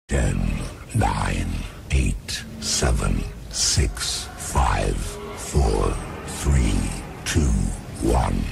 10, 9, 8, 7, 6, 5, 4, 3, 2, 1.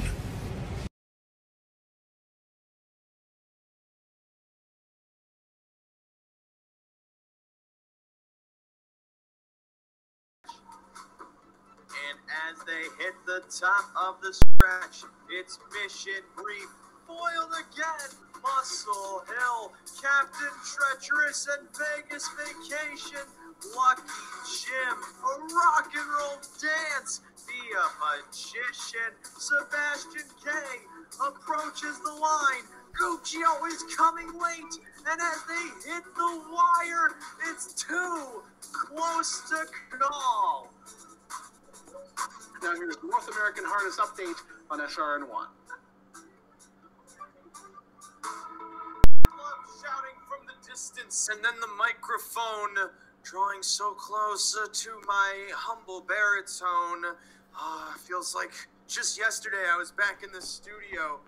And as they hit the top of the stretch, it's Mission Brief, foiled again, Muscle Hill, Captain Treacherous, and Vegas Vacation, Lucky Jim, a rock and roll dance, the magician, Sebastian K, approaches the line, Gucci always coming late, and as they hit the wire, it's too close to call. Now here's the North American Harness Update on SRN1. Love shouting from the distance, and then the microphone drawing so close to my humble baritone. Feels like just yesterday I was back in the studio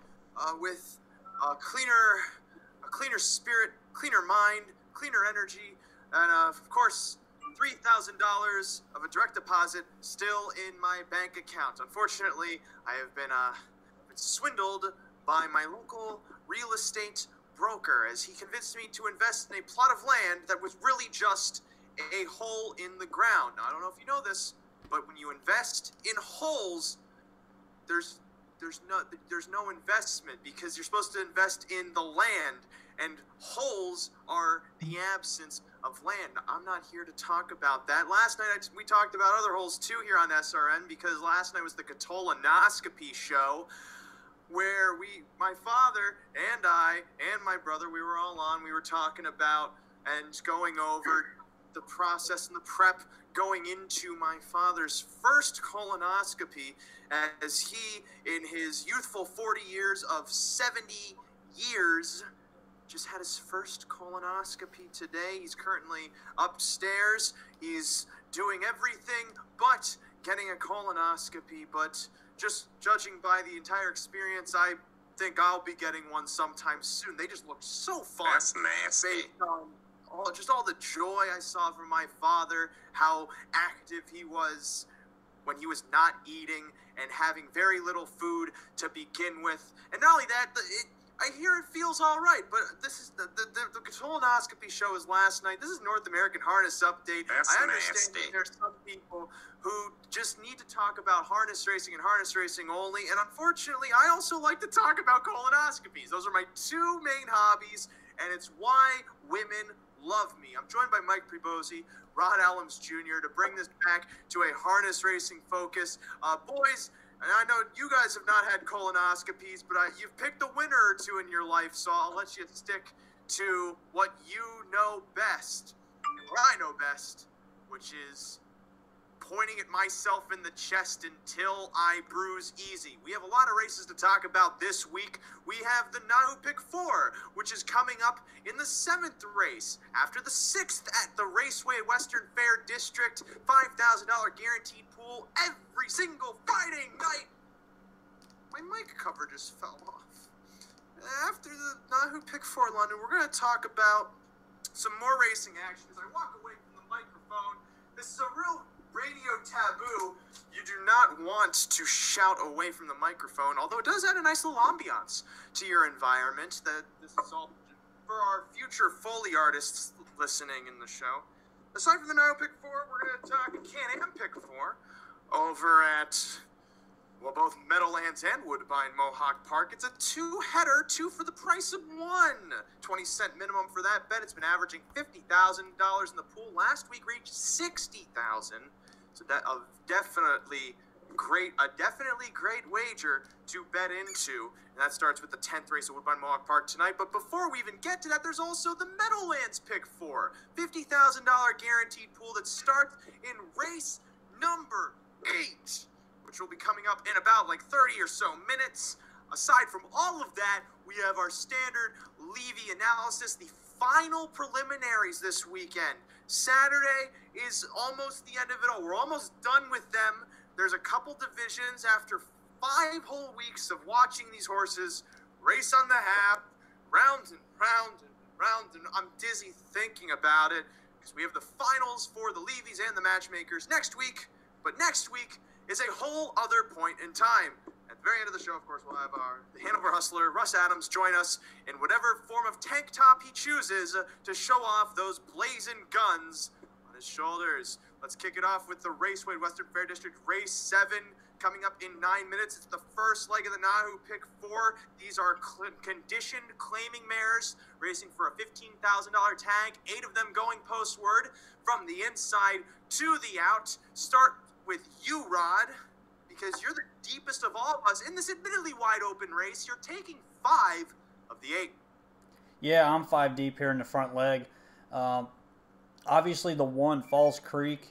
with a cleaner spirit, cleaner mind, cleaner energy, and of course, $3,000 of a direct deposit still in my bank account. Unfortunately, I have been swindled by my local real estate broker as he convinced me to invest in a plot of land that was really just a hole in the ground. Now, I don't know if you know this, but when you invest in holes, there's no investment because you're supposed to invest in the land, and holes are the absence of land. I'm not here to talk about that. Last night we talked about other holes too here on SRN because last night was the colonoscopy show where my father and I and my brother, we were all on, we were talking about and going over the process and the prep going into my father's first colonoscopy as he, in his youthful 40 years of 70 years, just had his first colonoscopy today. He's currently upstairs. He's doing everything but getting a colonoscopy, but just judging by the entire experience, I think I'll be getting one sometime soon. They just look so fun. That's nasty. Based on all the joy I saw from my father, how active he was when he was not eating and having very little food to begin with. And not only that, I hear it feels all right, but this is the colonoscopy show is last night. This is North American Harness Update. That's I understand nasty. that there's some people who just need to talk about harness racing and harness racing only, and unfortunately, I also like to talk about colonoscopies. Those are my two main hobbies, and it's why women love me. I'm joined by Mike Prebosi, Rod Allums Jr. to bring this back to a harness racing focus. Boys, and I know you guys have not had colonoscopies, but you've picked a winner or two in your life, so I'll let you stick to what you know best, and what I know best, which is pointing at myself in the chest until I bruise easy. We have a lot of races to talk about this week. We have the NAHU Pick4, which is coming up in the 7th race. After the 6th at the Raceway Western Fair District, $5,000 guaranteed pool every single Friday night. My mic cover just fell off. After the NAHU Pick4 London, we're going to talk about some more racing action. As I walk away from the microphone, this is a real radio taboo. You do not want to shout away from the microphone, although it does add a nice little ambiance to your environment. That this is all for our future Foley artists listening in the show. Aside from the NAHU Pick4, we're going to talk Can-Am Pick4 over at, well, both Meadowlands and Woodbine Mohawk Park. It's a two-header, two for the price of one. 20-cent minimum for that bet. It's been averaging $50,000 in the pool. Last week reached $60,000. So that a definitely great wager to bet into. And that starts with the 10th race at Woodbine Mohawk Park tonight. But before we even get to that, there's also the Meadowlands Pick4. $50,000 guaranteed pool that starts in race number 8. Which will be coming up in about like 30 or so minutes. Aside from all of that, we have our standard Levy analysis, the final preliminaries this weekend. Saturday is almost the end of it all. We're almost done with them. There's a couple divisions after 5 whole weeks of watching these horses race on the half, round and round and round, and I'm dizzy thinking about it because we have the finals for the Levies and the matchmakers next week. But next week is a whole other point in time. At the very end of the show, of course, we'll have the Hanover hustler, Russ Adams, join us in whatever form of tank top he chooses to show off those blazing guns on his shoulders. Let's kick it off with the Raceway Western Fair District Race 7 coming up in 9 minutes. It's the first leg of the NAHU Pick 4. These are conditioned claiming mares racing for a $15,000 tag, 8 of them going postward from the inside to the out. Start with you, Rod, because you're the deepest of all of us in this admittedly wide open race. You're taking 5 of the 8. Yeah, I'm 5 deep here in the front leg. Obviously, the 1, Falls Creek,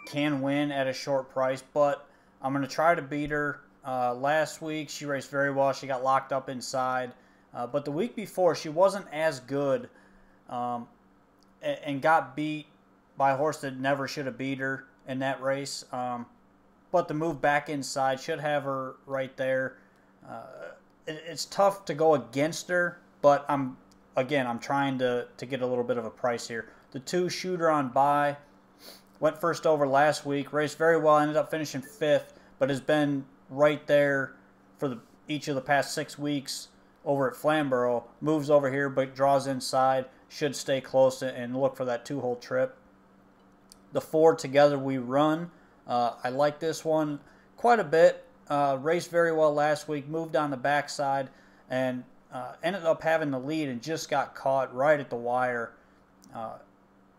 can win at a short price, but I'm going to try to beat her. Last week, she raced very well. She got locked up inside. But the week before, she wasn't as good and got beat by a horse that never should have beat her in that race. But the move back inside should have her right there. It's tough to go against her, but I'm trying to get a little bit of a price here. The 2, Shooter on Bye, went first over last week, raced very well, ended up finishing 5th, but has been right there for each of the past 6 weeks over at Flamborough. Moves over here, but draws inside, should stay close and look for that 2-hole trip. The 4, Together We Run, I like this one quite a bit. Raced very well last week, moved on the backside, and ended up having the lead and just got caught right at the wire.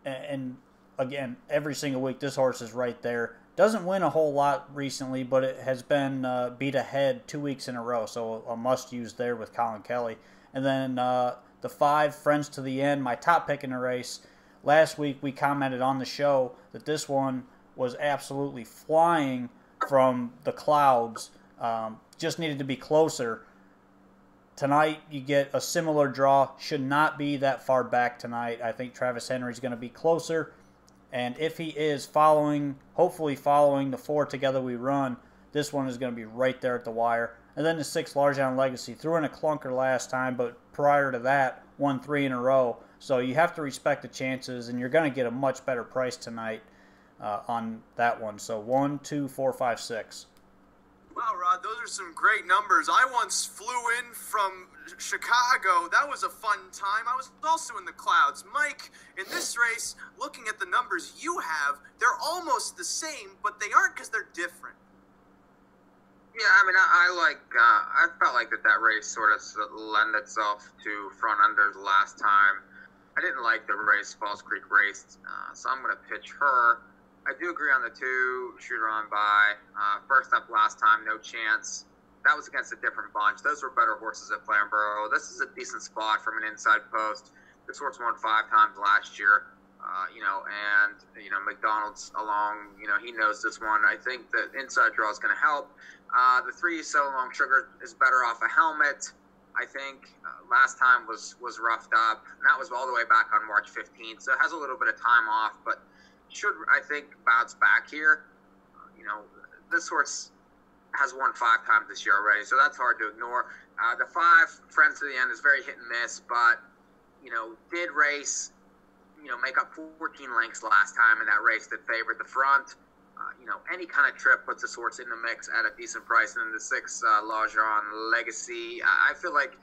And again, every single week, this horse is right there. Doesn't win a whole lot recently, but it has been beat ahead 2 weeks in a row, so a must-use there with Colin Kelly. And then the 5, Friends to the End, my top pick in the race. Last week, we commented on the show that this one was absolutely flying from the clouds. Just needed to be closer. Tonight, you get a similar draw. Should not be that far back tonight. I think Travis Henry's going to be closer. And if he is hopefully following the 4, Together We Run, this one is going to be right there at the wire. And then the 6, Large Down Legacy. Threw in a clunker last time, but prior to that, won 3 in a row. So you have to respect the chances, and you're going to get a much better price tonight on that one. So 1, 2, 4, 5, 6. Wow, Rod, those are some great numbers. I once flew in from Chicago. That was a fun time. I was also in the clouds. Mike, in this race, looking at the numbers you have, they're almost the same, but they aren't because they're different. Yeah, I mean, I felt like that race sort of lent itself to front unders last time. I didn't like the race Falls Creek raced, so I'm going to pitch her. I do agree on the 2, Shooter on Bye. First up last time, No Chance. That was against a different bunch. Those were better horses at Flamborough. This is a decent spot from an inside post. This horse won 5 times last year. McDonald's along, he knows this one. I think the inside draw is going to help. The 3, So Long Sugar, is better off a helmet. I think last time was roughed up, and that was all the way back on March 15th, so it has a little bit of time off, but should, I think, bounce back here. This horse has won 5 times this year already, so that's hard to ignore. The 5, Friends to the End, is very hit and miss, but, did race, make up 14 lengths last time in that race that favored the front. Any kind of trip puts this horse in the mix at a decent price. And then the 6, Lajon Legacy, I feel like,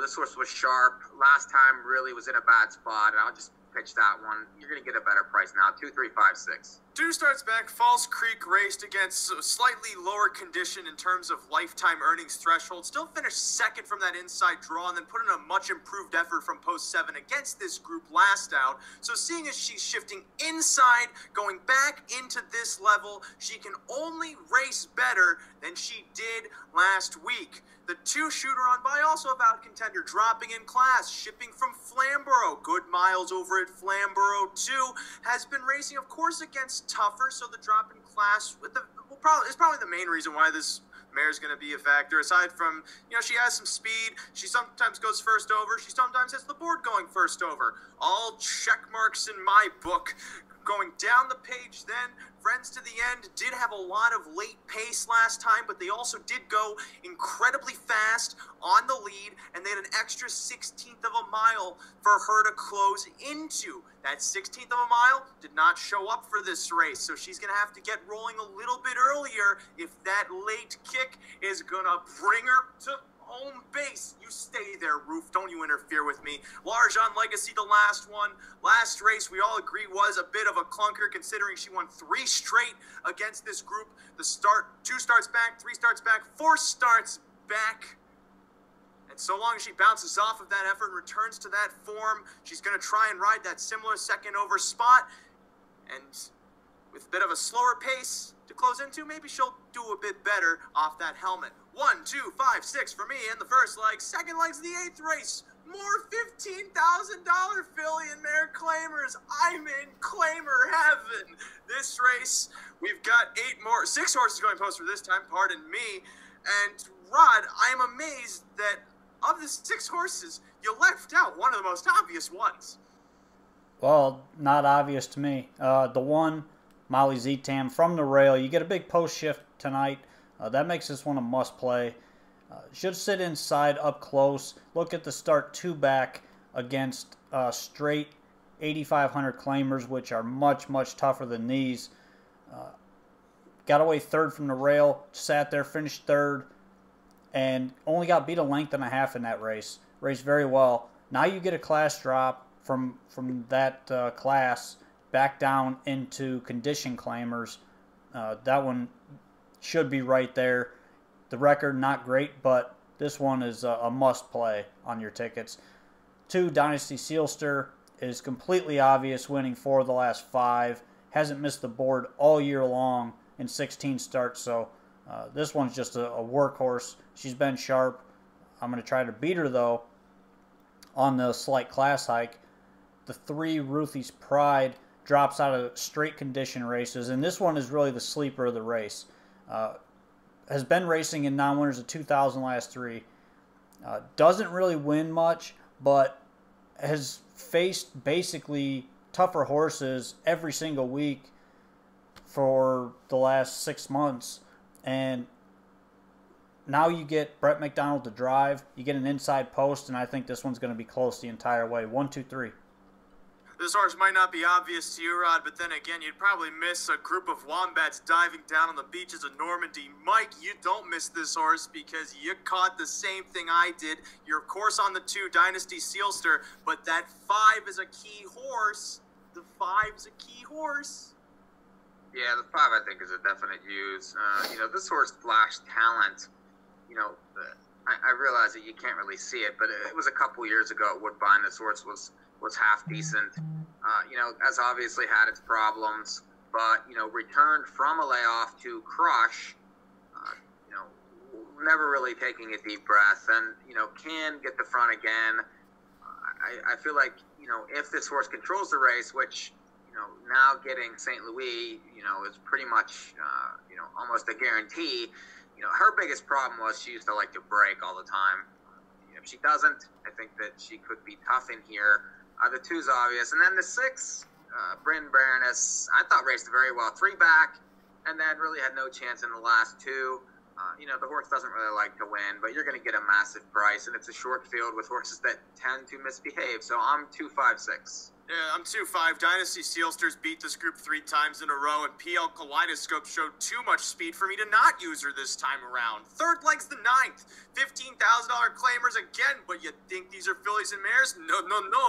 this horse was sharp. Last time really was in a bad spot, and I'll just pitch that one. You're going to get a better price now, 2, 3, 5, 6. 2 starts back. Falls Creek raced against a slightly lower condition in terms of lifetime earnings threshold. Still finished 2nd from that inside draw and then put in a much improved effort from post 7 against this group last out. So seeing as she's shifting inside, going back into this level, she can only race better than she did last week. The 2, Shooter on Bye, also a valid contender, dropping in class, shipping from Flamborough. Good miles over at Flamborough, too. Has been racing, of course, against tougher, so the drop in class is probably the main reason why this mare is going to be a factor. Aside from, she has some speed. She sometimes goes first over. She sometimes has the board going first over. All check marks in my book. Going down the page then, Friends to the End did have a lot of late pace last time, but they also did go incredibly fast on the lead, and they had an extra 16th of a mile for her to close into. That 16th of a mile did not show up for this race, so she's going to have to get rolling a little bit earlier if that late kick is going to bring her to home base. You stay there, Roof. Don't you interfere with me. L'Argent Legacy, the last one. Last race, we all agree, was a bit of a clunker considering she won 3 straight against this group. The start, 2 starts back, 3 starts back, 4 starts back. And so long as she bounces off of that effort and returns to that form, she's going to try and ride that similar second over spot. And with a bit of a slower pace to close into, maybe she'll do a bit better off that helmet. 1, 2, 5, 6 for me in the first leg. Second leg's the 8th race. More $15,000 filly and mare claimers. I'm in claimer heaven. This race, we've got 6 horses going post for this time, pardon me. And Rod, I'm amazed that of the 6 horses, you left out one of the most obvious ones. Well, not obvious to me. The one, Molly Zetam from the rail. You get a big post shift tonight. That makes this one a must play. Should sit inside up close. Look at the start 2 back against straight 8,500 claimers, which are much, much tougher than these. Got away 3rd from the rail. Sat there, finished 3rd, and only got beat a length and a half in that race. Raced very well. Now you get a class drop from that class back down into condition claimers. That one should be right there. The record, not great, but this one is a must play on your tickets. 2, Dynasty Sealster is completely obvious, winning 4 of the last 5. Hasn't missed the board all year long in 16 starts, so this one's just a workhorse. She's been sharp. I'm going to try to beat her, though, on the slight class hike. The 3, Ruthie's Pride, drops out of straight condition races, and this one is really the sleeper of the race. Has been racing in non-winners of 2,000 last 3. Doesn't really win much, but has faced basically tougher horses every single week for the last 6 months. And now you get Brett McDonald to drive. You get an inside post, and I think this one's going to be close the entire way. 1, 2, 3. This horse might not be obvious to you, Rod, but then again, you'd probably miss a group of wombats diving down on the beaches of Normandy. Mike, you don't miss this horse because you caught the same thing I did. You're, of course, on the 2, Dynasty Sealster, but that 5 is a key horse. The 5 is a key horse. Yeah, the 5, I think, is a definite use. This horse flashed talent. I realize that you can't really see it, but it was a couple years ago at Woodbine. This horse was half decent. Has obviously had its problems, but, returned from a layoff to crush, never really taking a deep breath, and, can get the front again. I feel like, if this horse controls the race, which, now getting St. Louis, is pretty much, almost a guarantee. Her biggest problem was she used to like to break all the time. If she doesn't, I think that she could be tough in here. The 2's obvious. And then the 6, Bryn Baroness, I thought raced very well. 3 back, and then really had no chance in the last 2. The horse doesn't really like to win, but you're going to get a massive price, and it's a short field with horses that tend to misbehave. So I'm 2, 5, 6. Yeah, I'm 2-5. Dynasty Sealsters beat this group 3 times in a row, and PL Kaleidoscope showed too much speed for me to not use her this time around. 3rd leg's the 9th. $15,000 claimers again, but you think these are fillies and mares? No,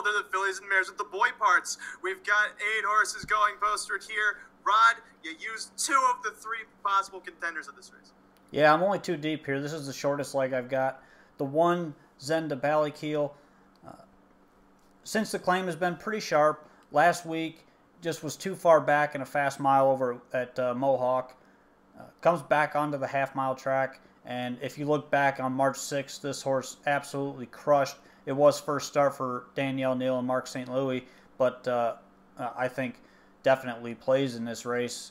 they're the fillies and mares with the boy parts. We've got 8 horses going posted here. Rod, you used 2 of the 3 possible contenders of this race. Yeah, I'm only 2 deep here. This is the shortest leg I've got. The 1, Zenda Ballykeel. Since the claim has been pretty sharp, last week just was too far back in a fast mile over at Mohawk. Comes back onto the half-mile track, and if you look back on March 6th, this horse absolutely crushed. It was first start for Danielle Neal and Mark St. Louis, but I think definitely plays in this race,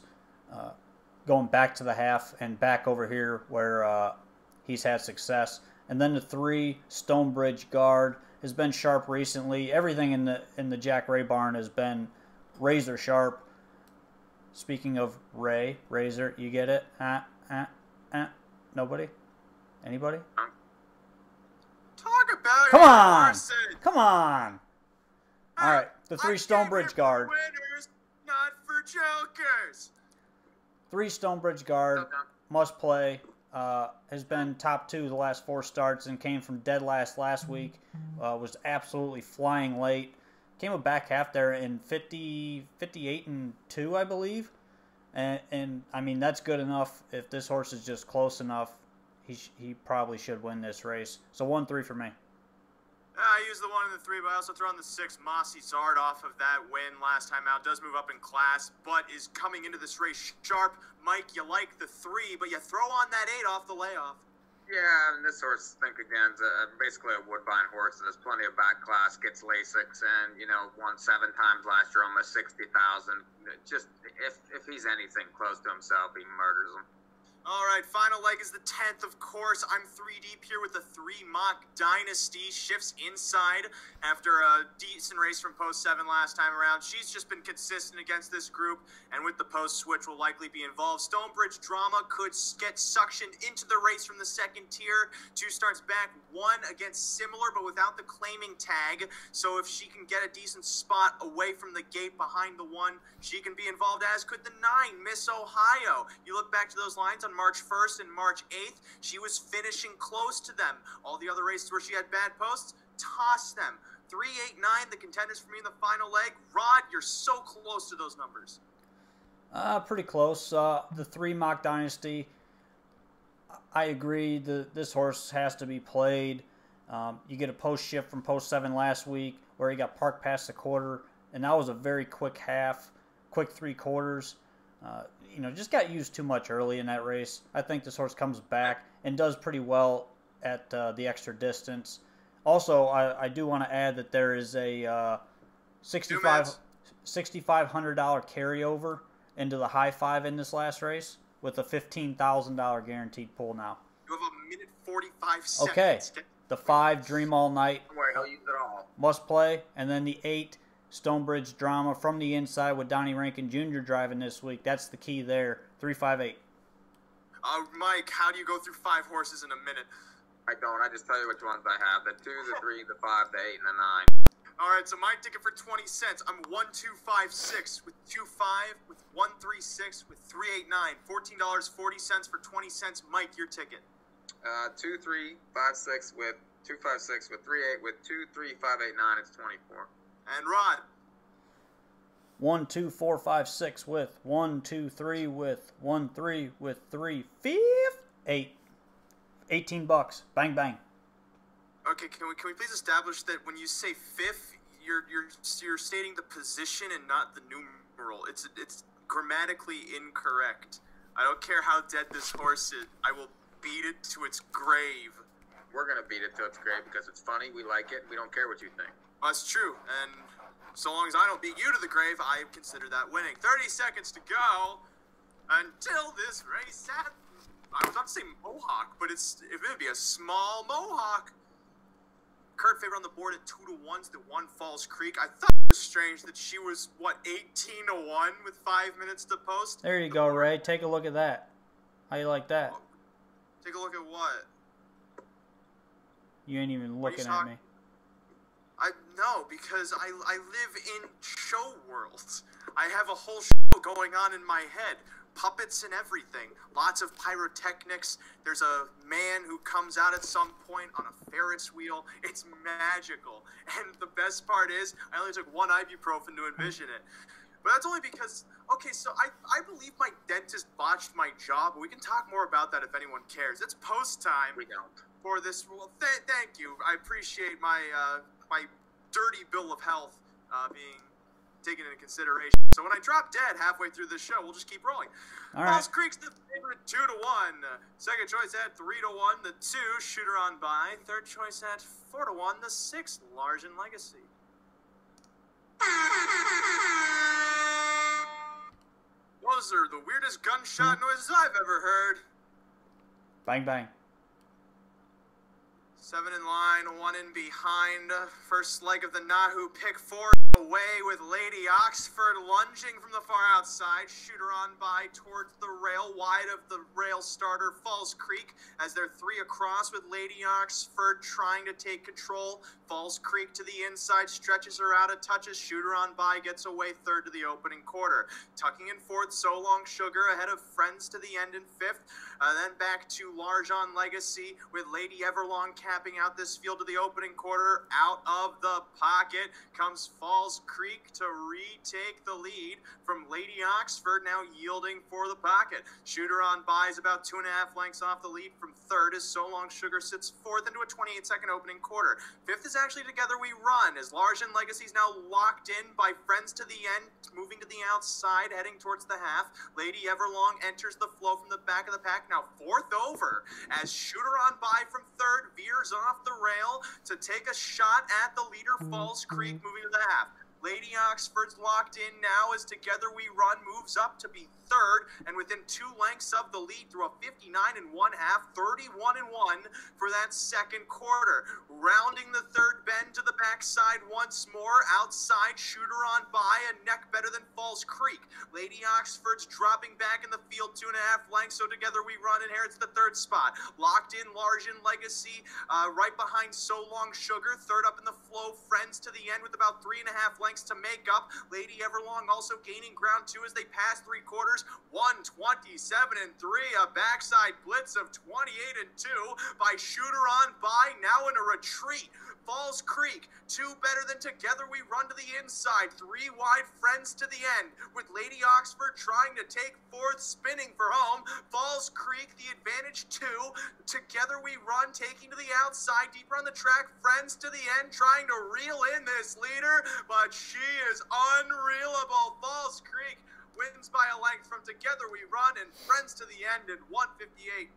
going back to the half and back over here where he's had success. And then the 3, Stonebridge Guard, has been sharp recently. Everything in the Jack Ray barn has been razor sharp. Speaking of Razor, you get it? Nobody? Anybody? Talk about Come your on! horses. Come on! All right, the 3 I'm Stonebridge here guard. for winners, not for jokers. 3 Stonebridge guard, must play. Has been top 2 the last 4 starts and came from dead last week. Was absolutely flying late. Came a back half there in 58-2, I believe. And I mean, that's good enough. If this horse is just close enough, he probably should win this race. So 1-3 for me. I use the 1 and the 3, but I also throw in the 6. Mossy Zard off of that win last time out. Does move up in class, but is coming into this race sharp. Mike, you like the 3, but you throw on that 8 off the layoff. Yeah, and this horse, think again, is basically a Woodbine horse that has plenty of back class, gets Lasix, and, won 7 times last year, almost 60,000. Just, if he's anything close to himself, he murders him. All right, final leg is the 10th, of course. I'm 3 deep here with the 3 Mock Dynasty. Shifts inside after a decent race from post 7 last time around. She's just been consistent against this group, and with the post switch will likely be involved. Stonebridge Drama could get suctioned into the race from the 2nd tier. 2 starts back, 1 against similar, but without the claiming tag. So if she can get a decent spot away from the gate behind the 1, she can be involved, as could the 9, Miss Ohio. You look back to those lines on March 1st and March 8th, she was finishing close to them. All the other races where she had bad posts, toss them. 3, 8, 9, the contenders for me in the final leg. Rod, you're so close to those numbers. Pretty close. The 3 Mock Dynasty, I agree. This horse has to be played. You get a post shift from post 7 last week where he got parked past the quarter, and that was a very quick half, quick 3 quarters. Just got used too much early in that race. I think this horse comes back and does pretty well at the extra distance. Also, I do want to add that there is a $6,500 carryover into the high 5 in this last race with a $15,000 guaranteed pool now. You have 1 minute 45 seconds. Okay, the 5 Dream All Night Don't worry, he'll use it all. must play, and then the 8 Stonebridge Drama from the inside with Donnie Rankin Jr. driving this week. That's the key there. 3-5-8. Mike, how do you go through 5 horses in a minute? I don't. I just tell you which ones I have. The 2, the 3, the 5, the 8, and the 9. All right, so my ticket for 20 cents. I'm 1-2-5-6 with 2-5 with 1-3-6 with 3-8-9. $14.40 for 20 cents. Mike, your ticket. 2-3-5-6 with 2-5-6 with 3-8 with 2-3-5-8-9. It's 24. And Rod. 1, 2, 4, 5, 6 with 1, 2, 3 with 1, 3 with 3, 5, 8. $18. Bang bang. Okay, can we please establish that when you say 5th, you're stating the position and not the numeral. It's grammatically incorrect. I don't care how dead this horse is. I will beat it to its grave. We're gonna beat it to its grave because it's funny. We like it. We don't care what you think. That's true, and so long as I don't beat you to the grave, I consider that winning. 30 seconds to go until this race happens. I was about to say Mohawk, but it would be a small Mohawk. Kurt Faber on the board at 2-1 to 1 Falls Creek. I thought it was strange that she was, 18-1 with 5 minutes to post? There you go, Ray. Take a look at that. How you like that? Take a look at what? You ain't even looking at me. No, because I live in show worlds. I have a whole show going on in my head. Puppets and everything. Lots of pyrotechnics. There's a man who comes out at some point on a Ferris wheel. It's magical. And the best part is, I only took 1 ibuprofen to envision it. But that's only because, okay, so I believe my dentist botched my job. We can talk more about that if anyone cares. It's post time. We don't. For this, well, thank you. I appreciate my my dirty bill of health being taken into consideration. So when I drop dead halfway through this show, we'll just keep rolling. All Falls right. Creek's the favorite 2-1. Second choice at 3-1. The 2 Shooter on by. Third choice at 4-1. The 6 Largen Legacy. Those are the weirdest gunshot noises I've ever heard. Bang bang. 7 in line, 1 in behind. First leg of the NAHU Pick4's away with Lady Oxford lunging from the far outside. Shooter on by towards the rail, wide of the rail starter Falls Creek as they're 3 across with Lady Oxford trying to take control. Falls Creek to the inside, stretches her out of touches. Shooter on by, gets away third to the opening quarter. Tucking in fourth, So Long Sugar ahead of Friends to the end in fifth. Then back to Large on Legacy with Lady Everlong capping out this field to the opening quarter. Out of the pocket comes Falls Creek to retake the lead from Lady Oxford, now yielding for the pocket. Shooter on by is about 2.5 lengths off the lead from third as So Long Sugar sits fourth into a 28-second opening quarter. Fifth is actually Together We Run as Large and Legacy is now locked in by Friends to the end, moving to the outside, heading towards the half. Lady Everlong enters the flow from the back of the pack, now fourth over as Shooter on by from third veers off the rail to take a shot at the leader Falls Creek, moving to the half. Lady Oxford's locked in now as Together We Run moves up to be third and within 2 lengths of the lead through a 59 1/2, 31 1 for that second quarter. Rounding the third bend to the backside once more. Outside, Shooter on by, a neck better than Falls Creek. Lady Oxford's dropping back in the field 2.5 lengths, so Together We Run inherits the third spot. Locked in, Large in Legacy, right behind So Long Sugar. Third up in the flow, Friends to the end with about 3.5 lengths to make up. Lady Everlong also gaining ground too as they pass 3 quarters. 1:27 3, a backside blitz of 28 2 by Shooter on by, now in a retreat. Falls Creek, 2 better than Together We Run to the inside. 3 wide, Friends to the end with Lady Oxford trying to take fourth, spinning for home. Falls Creek, the advantage 2. Together We Run taking to the outside, deeper on the track. Friends to the end trying to reel in this leader, but she is unreelable. Falls Creek wins by a length from Together We Run and Friends to the end in 1:58.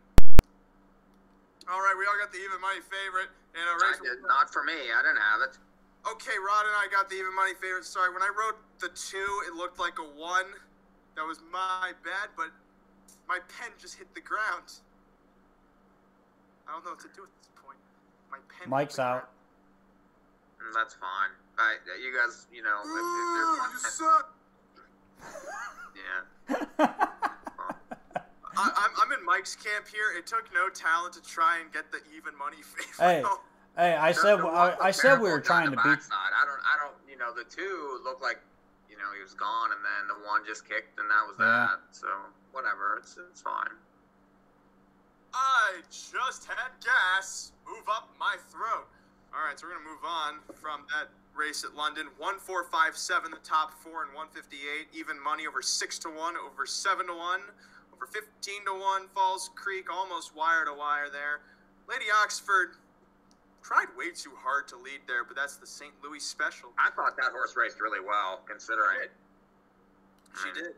All right, we all got the even money favorite in a race. Not for me. I didn't have it. Okay, Rod and I got the even money favorite. Sorry, when I wrote the 2, it looked like a 1. That was my bad, but my pen just hit the ground. I don't know what to do at this point. My pen. Mike's out. That's fine. You guys, you know, Ooh, you suck. Yeah. I'm in Mike's camp here. It took no talent to try and get the even money favorite. Hey, I said we were trying to beat. I don't. You know, the 2 looked like, you know, he was gone, and then the 1 just kicked, and that was that. So whatever, it's fine. I just had gas move up my throat. All right, so we're gonna move on from that race at London. 1-4-5-7, the top 4 in 158. Even money over 6 to 1, over 7 to 1, over 15 to 1. Falls Creek almost wire to wire there. Lady Oxford tried way too hard to lead there, but that's the St. Louis special. I thought that horse raced really well, considering it. She did.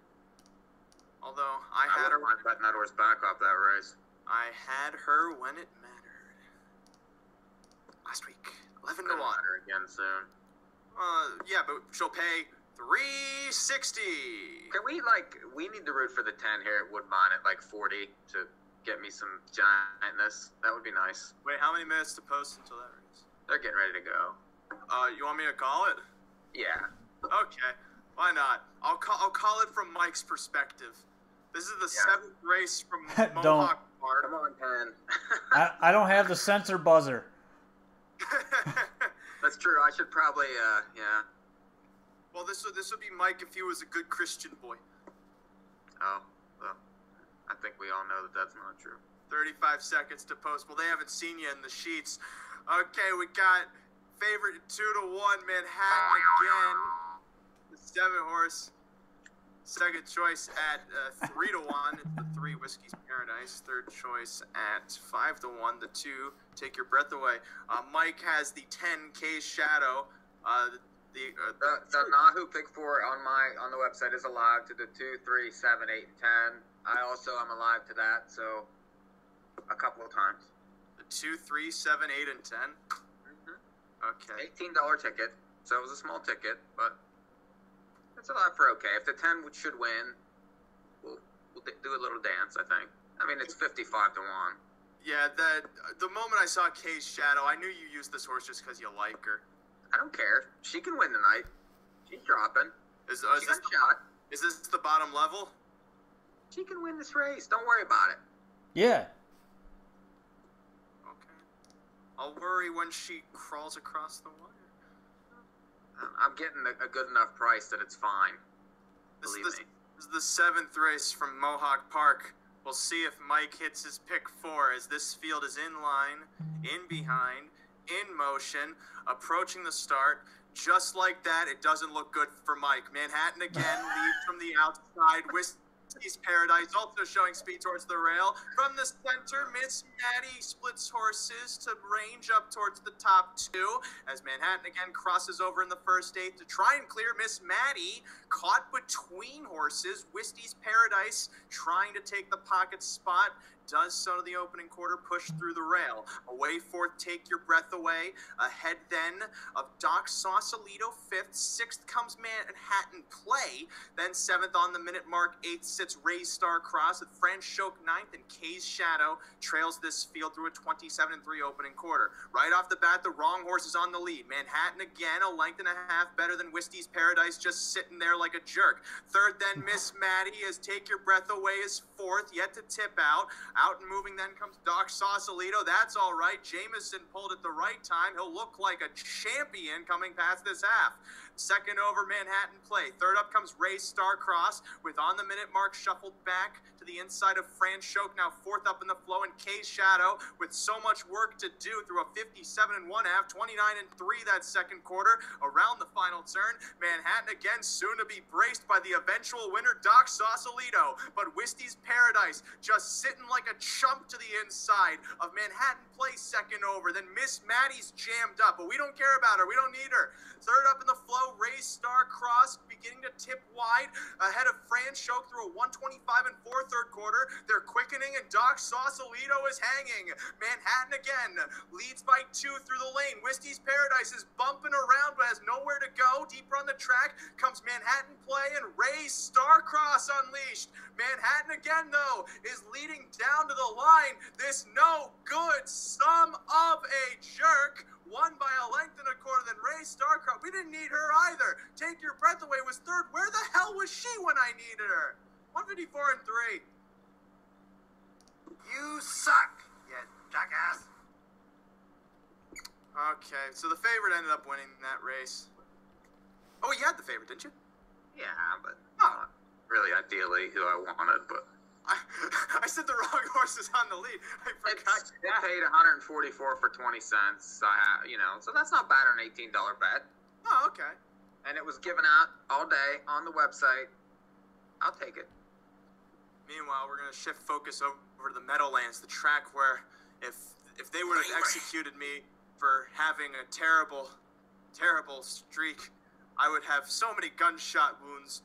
Although I had her. I betting that horse back off that race. I had her when it mattered. Last week, 11 to 1. Her again soon. Yeah, but she'll pay $360. Can we we need to root for the 10 here at Woodbine at 40 to get me some giantness. That would be nice. Wait, how many minutes to post until that race? They're getting ready to go. You want me to call it? Yeah. Okay, why not? I'll call it from Mike's perspective. This is the 7th race from Mohawk Park. Come on, Penn. I don't have the sensor buzzer. That's true. I should probably, yeah. Well, this would be Mike if he was a good Christian boy. Oh, well, I think we all know that that's not true. 35 seconds to post. Well, they haven't seen you in the sheets. Okay, we got favorite 2 to 1 Manhattan again. The 7 horse. Second choice at 3 to 1. It's the 3 Whiskey's Paradise. Third choice at 5 to 1. The 2 Take Your Breath Away. Mike has the 10K Shadow. The NAHU Pick4 on the website is alive to the 2, 3, 7, 8, and 10. I also am alive to that, so a couple of times. The 2, 3, 7, 8, and 10. Okay. $18 ticket, so it was a small ticket, but it's a lot for okay. If the 10 should win, we'll do a little dance, I think. I mean, it's 55 to 1. Yeah, the moment I saw Kay's Shadow, I knew you used this horse just because you like her. I don't care. She can win tonight. She's dropping. Is this the bottom level? She can win this race. Don't worry about it. Yeah. Okay. I'll worry when she crawls across the wire. I'm getting a good enough price that it's fine. Believe me. This is the 7th race from Mohawk Park. We'll see if Mike hits his pick 4 as this field is in line, in behind, in motion, approaching the start. Just like that, it doesn't look good for Mike. Manhattan again leads from the outside. Whiskey's Paradise also showing speed towards the rail. From the center, Miss Maddie splits horses to range up towards the top 2 as Manhattan again crosses over in the first 8 to try and clear Miss Maddie. Caught between horses, Whiskey's Paradise trying to take the pocket spot. Does so to the opening quarter, push through the rail. Away 4th, Take Your Breath Away. Ahead then of Doc Sausalito 5th. 6th comes Manhattan Play. Then 7th on the minute mark. 8th sits Ray's Star Cross with Franchot 9th and Kay's Shadow trails this field through a 27-3 opening quarter. Right off the bat, the wrong horse is on the lead. Manhattan again, a length and a half better than Whiskey's Paradise, just sitting there like a jerk. 3rd then Miss Maddie as Take Your Breath Away is 4th, yet to tip out. Out and moving then comes Doc Sausalito. That's all right. Jameson pulled at the right time. He'll look like a champion coming past this half. 2nd over, Manhattan Play. 3rd up comes Ray's Star Cross with on the minute mark shuffled back to the inside of Franchot. Now 4th up in the flow and Kay's Shadow with so much work to do through a 57 1/2, 29-3 that second quarter. Around the final turn, Manhattan again soon to be braced by the eventual winner, Doc Sausalito. But Whiskey's Paradise just sitting like a chump to the inside of Manhattan Play 2nd over. Then Miss Maddie's jammed up, but we don't care about her. We don't need her. 3rd up in the flow, Ray's Star Cross beginning to tip wide ahead of Franchot through a 125 and 4 third quarter. They're quickening and Doc Sausalito is hanging. Manhattan again leads by 2 through the lane. Whiskey's Paradise is bumping around but has nowhere to go. Deeper on the track comes Manhattan Play and Ray's Star Cross unleashed. Manhattan again though is leading down to the line. This no good son of a jerk won by a length and a quarter. Then Ray's Star Cross. We didn't need her either. Take Your Breath Away was 3rd. Where the hell was she when I needed her? 154 and 3. You suck, you jackass. Okay, so the favorite ended up winning that race. Oh, you had the favorite, didn't you? Yeah, but not really ideally who I wanted, but I said the wrong horses on the lead. I forgot. I paid $144 for 20 cents. So that's not bad on an $18 bet. Oh, okay. And it was given out all day on the website. I'll take it. Meanwhile, we're going to shift focus over to the Meadowlands, the track where if they would have executed me for having a terrible, terrible streak, I would have so many gunshot wounds,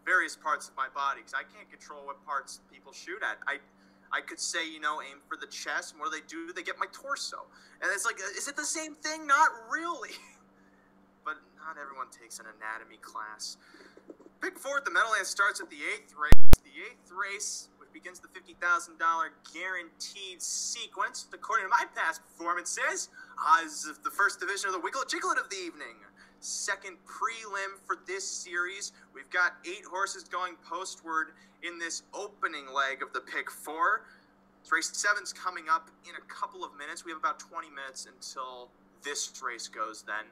various parts of my body, because I can't control what parts people shoot at. I could say, aim for the chest, and what do? They get my torso. And it's like, is it the same thing? Not really. But not everyone takes an anatomy class. Pick 4 at the Meadowlands starts at the 8th race. The 8th race, which begins the $50,000 guaranteed sequence, according to my past performances, is the first division of the Wiggle Jiglet of the evening. 2nd prelim for this series. We've got 8 horses going postward in this opening leg of the Pick 4. Race 7's coming up in a couple of minutes. We have about 20 minutes until this race goes then.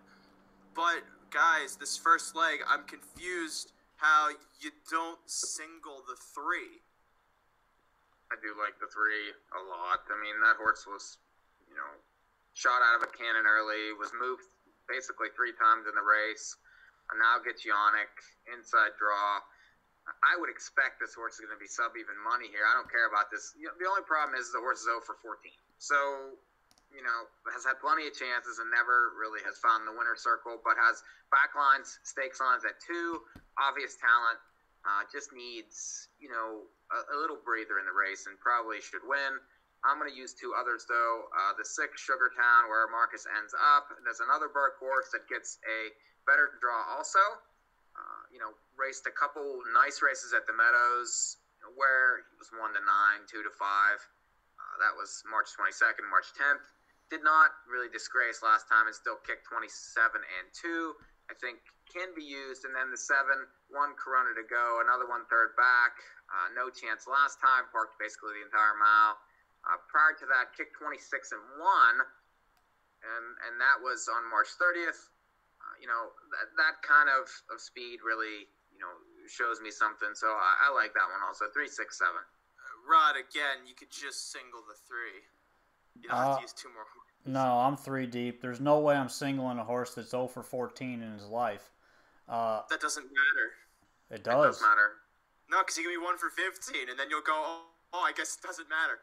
But, guys, this first leg, I'm confused how you don't single the 3. I do like the 3 a lot. I mean, that horse was, shot out of a cannon early, was moved basically 3 times in the race, and now gets Yannick, inside draw. I would expect this horse is going to be sub-even money here. I don't care about this. The only problem is the horse is 0 for 14. So, has had plenty of chances and never really has found the winner's circle, but has backlines, stakes lines at 2, obvious talent, just needs, a little breather in the race and probably should win. I'm going to use 2 others, though. The 6th, Sugartown, where Marcus ends up. There's another Burke horse that gets a better draw also. Raced a couple nice races at the Meadows, where he was 1-9, 2-5. That was March 22nd, March 10th. Did not really disgrace last time and still kicked 27 and 2. I think can be used. And then the 7, 1 Corona to go, another one third back. No chance last time, parked basically the entire mile. Prior to that, kicked 26 and 1, and that was on March 30th. That kind of speed really, shows me something. So I like that one also. 3, 6, 7. Rod, again, you could just single the 3. You don't have to use 2 more. No, I'm 3 deep. There's no way I'm singling a horse that's 0 for 14 in his life. That doesn't matter. It does. It does matter. No, because he can be 1 for 15, and then you'll go, oh, I guess it doesn't matter.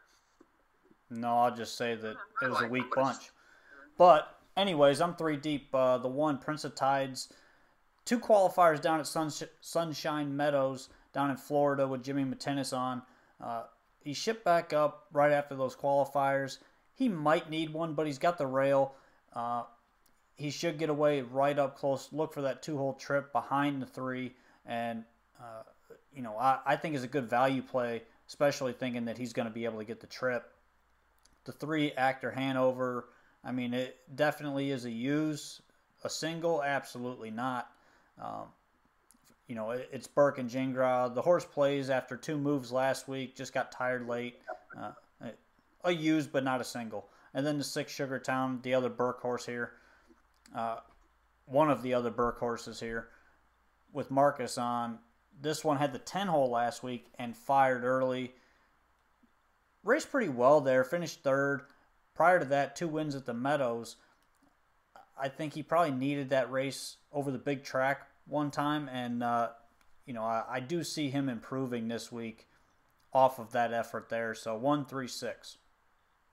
No, I'll just say that it was a weak bunch. But, anyways, I'm 3 deep. The 1, Prince of Tides. 2 qualifiers down at Sunshine Meadows down in Florida with Jimmy Matenis on. He shipped back up right after those qualifiers. He might need one, but he's got the rail. He should get away right up close. Look for that 2-hole trip behind the 3. And, I think is a good value play, especially thinking that he's going to be able to get the trip. The 3, Actor Hanover. I mean, it definitely is a use. A single? Absolutely not. It's Burke and Gingras. The horse plays after 2 moves last week. Just got tired late. A use, but not a single. And then the 6, Sugar Town, the other Burke horse here. One of the other Burke horses here with Marcus on. This one had the 10-hole last week and fired early. Raced pretty well there. Finished 3rd. Prior to that, 2 wins at the Meadows. I think he probably needed that race over the big track one time. And, I do see him improving this week off of that effort there. So 1, 3, 6.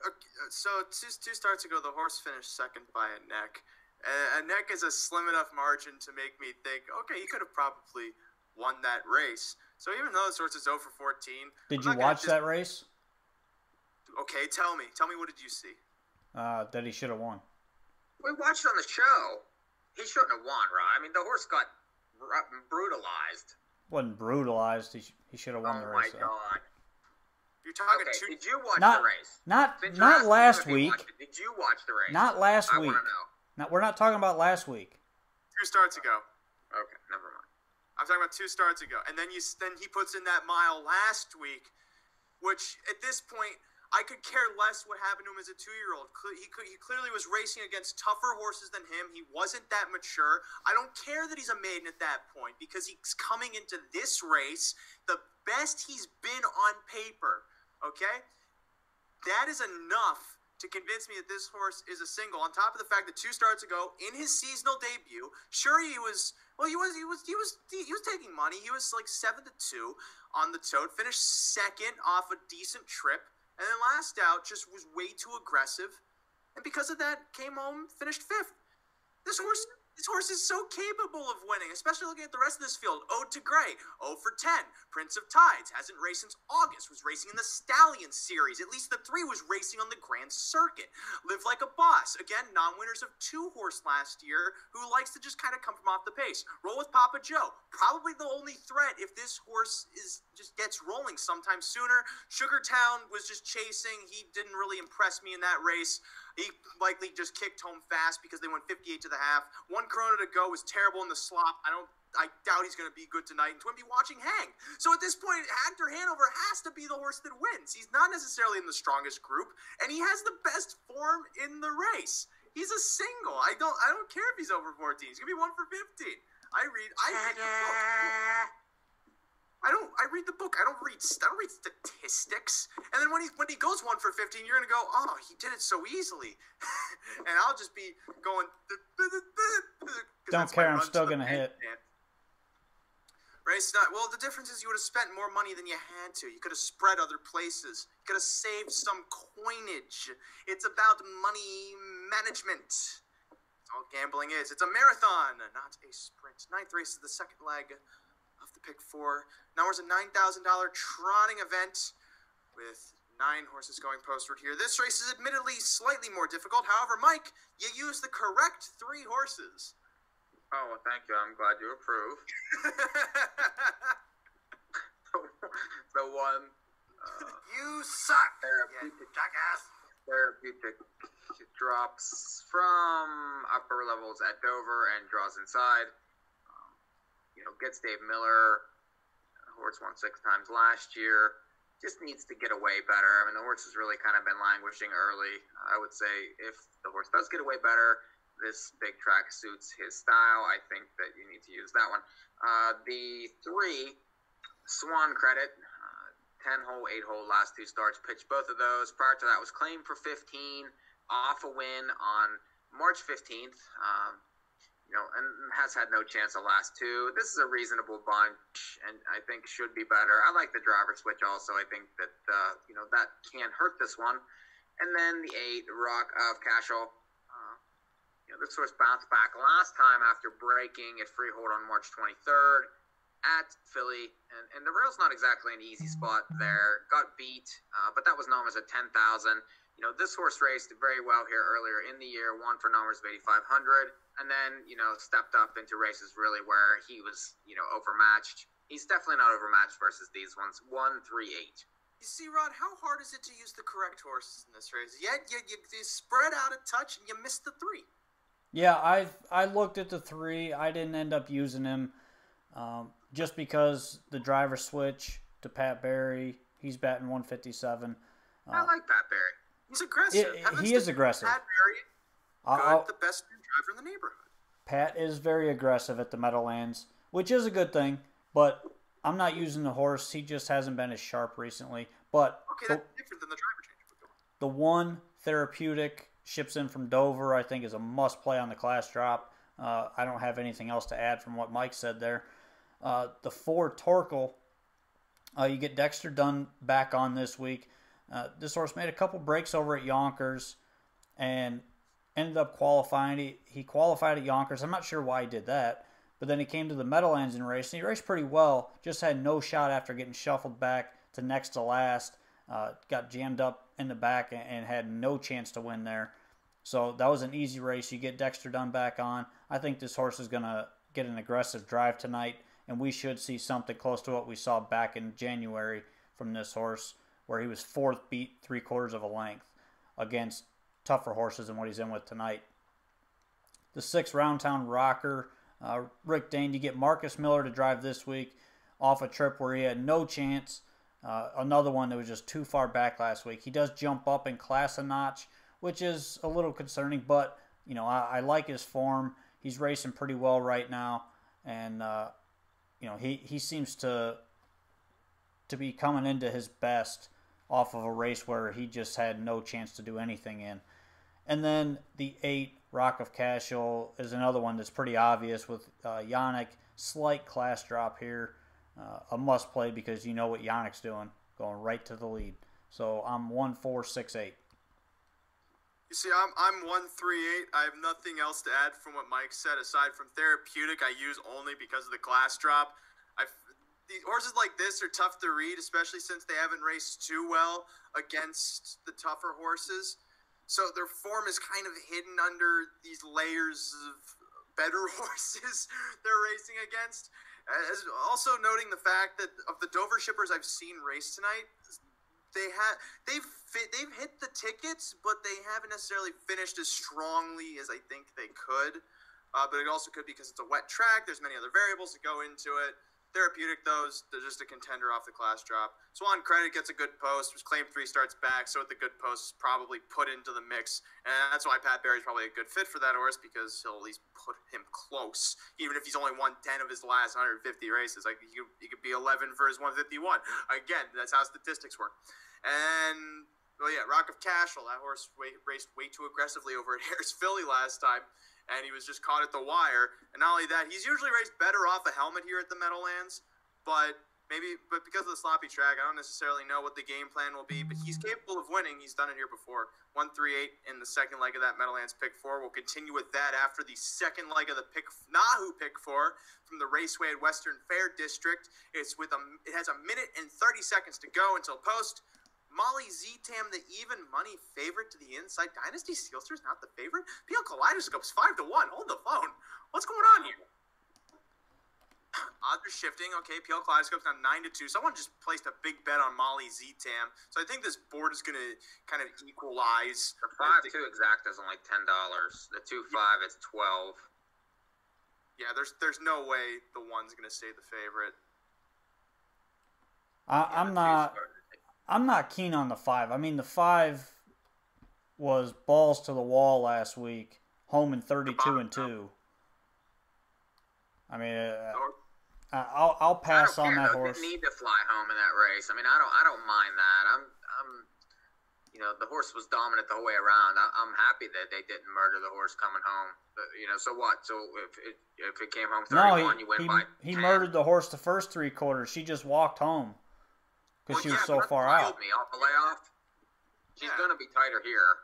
Okay, so two starts ago, the horse finished 2nd by a neck. A neck is a slim enough margin to make me think, okay, he could have probably won that race. So even though this horse is 0 for 14. Did you watch that race? Okay, tell me. What did you see? That he should have won. We watched on the show. He shouldn't have won, right? I mean, the horse got brutalized. Wasn't brutalized. He should have won the race. Oh, my God. You're talking okay, did you watch not, the race? Not last week. Did you watch the race? Not last week. I want to know. We're not talking about last week. 2 starts ago. Okay, never mind. I'm talking about 2 starts ago. And then he puts in that mile last week, which at this point, I could care less what happened to him as a 2-year-old. He clearly was racing against tougher horses than him. He wasn't that mature. I don't care that he's a maiden at that point because he's coming into this race the best he's been on paper. Okay? That is enough to convince me that this horse is a single. On top of the fact that 2 starts ago, in his seasonal debut, sure he was taking money. He was like 7-2 on the tote, finished 2nd off a decent trip, and then last out just was way too aggressive, and because of that came home, finished 5th. This horse is so capable of winning, especially looking at the rest of this field. Ode to Gray, 0 for 10. Prince of Tides, hasn't raced since August, was racing in the Stallion Series. At least the 3 was racing on the Grand Circuit. Live Like a Boss, again, non-winners of 2 horse last year, who likes to just kind of come from off the pace. Roll with Papa Joe, probably the only threat if this horse just gets rolling sometime sooner. Sugar Town was just chasing. He didn't really impress me in that race. He likely just kicked home fast because they went 58 to the half. 1 Corona to go was terrible in the slop. I doubt he's going to be good tonight. And Twin be watching hang. So at this point, Actor Hanover has to be the horse that wins. He's not necessarily in the strongest group, and he has the best form in the race. He's a single. I don't care if he's over 14. He's going to be 1 for 15. I read the book. I read the book. I don't read statistics. And then when he goes 1 for 15, you're gonna go, oh, he did it so easily, and I'll just be going. Don't care. I'm still gonna hit. Race not well. The difference is you would have spent more money than you had to. You could have spread other places. You could have saved some coinage. It's about money management. That's all gambling is. It's a marathon, not a sprint. 9th race is the 2nd leg of the Pick4. Now there's a $9,000 trotting event with 9 horses going postward here. This race is admittedly slightly more difficult. However, Mike, you used the correct 3 horses. Oh, well, thank you. I'm glad you approve. The 1, You suck, Therapeutic. you jackass. Therapeutic drops from upper levels at Dover and draws inside. Gets Dave Miller. The horse won 6 times last year. Just needs to get away better. I mean, the horse has really kind of been languishing early. I would say if the horse does get away better, this big track suits his style. I think that you need to use that one. The 3, Swan Credit, 10-hole, 8-hole, last 2 starts, pitched both of those. Prior to that was claimed for 15, off a win on March 15th. And has had no chance the last 2. This is a reasonable bunch, and I think should be better. I like the driver switch also. I think that, that can't hurt this one. And then the 8, Rock of Cashel. This horse bounced back last time after breaking at Freehold on March 23rd at Philly. And the rail's not exactly an easy spot there. Got beat, but that was numbers at 10,000. This horse raced very well here earlier in the year, won for numbers of 8,500. And then, stepped up into races really where he was, overmatched. He's definitely not overmatched versus these ones. 1, 3, 8. You see, Rod, how hard is it to use the correct horses in this race? Yet you spread out a touch and you missed the 3. Yeah, I looked at the 3. I didn't end up using him just because the driver switch to Pat Barry. He's batting 157. I like Pat Barry. He's aggressive. He is aggressive. Pat Barry, the best driver in the neighborhood. Pat is very aggressive at the Meadowlands, which is a good thing, but I'm not using the horse. He just hasn't been as sharp recently. But okay, that's different than the driver change. The 1, Therapeutic, ships in from Dover, I think is a must-play on the class drop. I don't have anything else to add from what Mike said there. The 4, Torkel, you get Dexter Dunn back on this week. This horse made a couple breaks over at Yonkers and ended up qualifying. He qualified at Yonkers. I'm not sure why he did that, but then he came to the Meadowlands and raced. And he raced pretty well, just had no shot after getting shuffled back to next to last. Got jammed up in the back and had no chance to win there. So that was an easy race. You get Dexter Dunn back on. I think this horse is going to get an aggressive drive tonight, and we should see something close to what we saw back in January from this horse, where he was 4th beat 3/4 of a length against tougher horses than what he's in with tonight. The 6, Roundtown Rocker, Rick Dane. You get Marcus Miller to drive this week off a trip where he had no chance. Another one that was just too far back last week. He does jump up in class a notch, which is a little concerning, but I like his form. He's racing pretty well right now, and he seems to be coming into his best off of a race where he just had no chance to do anything in. And then the 8, Rock of Cashel, is another one that's pretty obvious with Yannick. Slight class drop here. A must play because you know what Yannick's doing, going right to the lead. So I'm 1, 4, 6, 8. You see, I'm 1, 3, 8. I have nothing else to add from what Mike said aside from Therapeutic. I use only because of the class drop. These horses like this are tough to read, especially since they haven't raced too well against the tougher horses. So their form is kind of hidden under these layers of better horses they're racing against. Also noting the fact that of the Dover shippers I've seen race tonight, they've hit the tickets, but they haven't necessarily finished as strongly as I think they could. But it also could be because it's a wet track. There's many other variables that go into it. Therapeutic, they're just a contender off the class drop. Swan Credit gets a good post, was claimed 3 starts back, so with the good post, probably put into the mix. And that's why Pat Barry's probably a good fit for that horse, because he'll at least put him close. Even if he's only won 10 of his last 150 races, like he could be 11 for his 151. Again, that's how statistics work. And, well, yeah, Rock of Cashel, that horse raced way too aggressively over at Harris Philly last time. And he was just caught at the wire. And not only that, he's usually raced better off a helmet here at the Meadowlands. But because of the sloppy track, I don't necessarily know what the game plan will be. But he's capable of winning. He's done it here before. 1-3-8 in the second leg of that Meadowlands Pick 4. We'll continue with that after the second leg of the NAHU Pick 4 from the Raceway at Western Fair District. It has a minute and 30 seconds to go until post. Molly Z-Tam, the even money favorite to the inside. Dynasty Sealster's not the favorite. PL Kaleidoscope's 5-1. Hold the phone. What's going on here? Odds are shifting. Okay, PL Kaleidoscope's now 9-2. Someone just placed a big bet on Molly Z-Tam. So I think this board is going to kind of equalize. The 5-2 exact is only $10. The 2-5 is $12. Yeah, there's no way the one's going to stay the favorite. I'm not keen on the 5. I mean, the 5 was balls to the wall last week, home in 32-2. I mean, I'll pass on that horse. They need to fly home in that race. I mean, I don't mind that. The horse was dominant the whole way around. I'm happy that they didn't murder the horse coming home. So what? So if it came home 31, you win by 10. He murdered the horse the first 3 quarters. She just walked home because she was so far out. Me off the layoff. She's gonna be tighter here.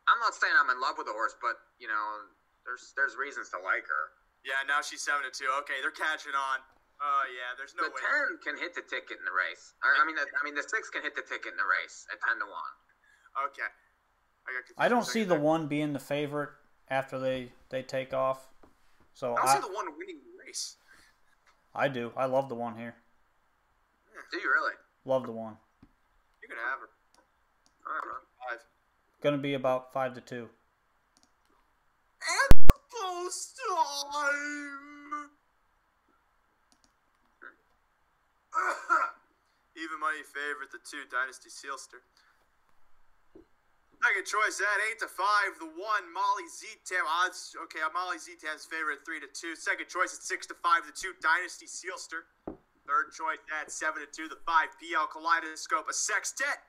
I'm not saying I'm in love with the horse, but there's reasons to like her. Yeah, now she's 7-2. Okay, they're catching on. Oh yeah, there's no way. The 10 can hit the ticket in the race. I mean, the 6 can hit the ticket in the race at 10-1. Okay. I don't see the 1 being the favorite after they take off. So I don't see the 1 winning the race. I do. I love the 1 here. Yeah. Do you really? Love the 1. You're gonna have her. All right, 5. Gonna be about 5-2. And post time. Even money favorite, the 2 Dynasty Sealster. Second choice at 8-5. The 1 Molly Z-Tam odds. Okay, Molly Z-Tam's favorite 3-2. Second choice at 6-5. The 2 Dynasty Sealster. Third choice at 7-2. The 5 PL Kaleidoscope. A sextet.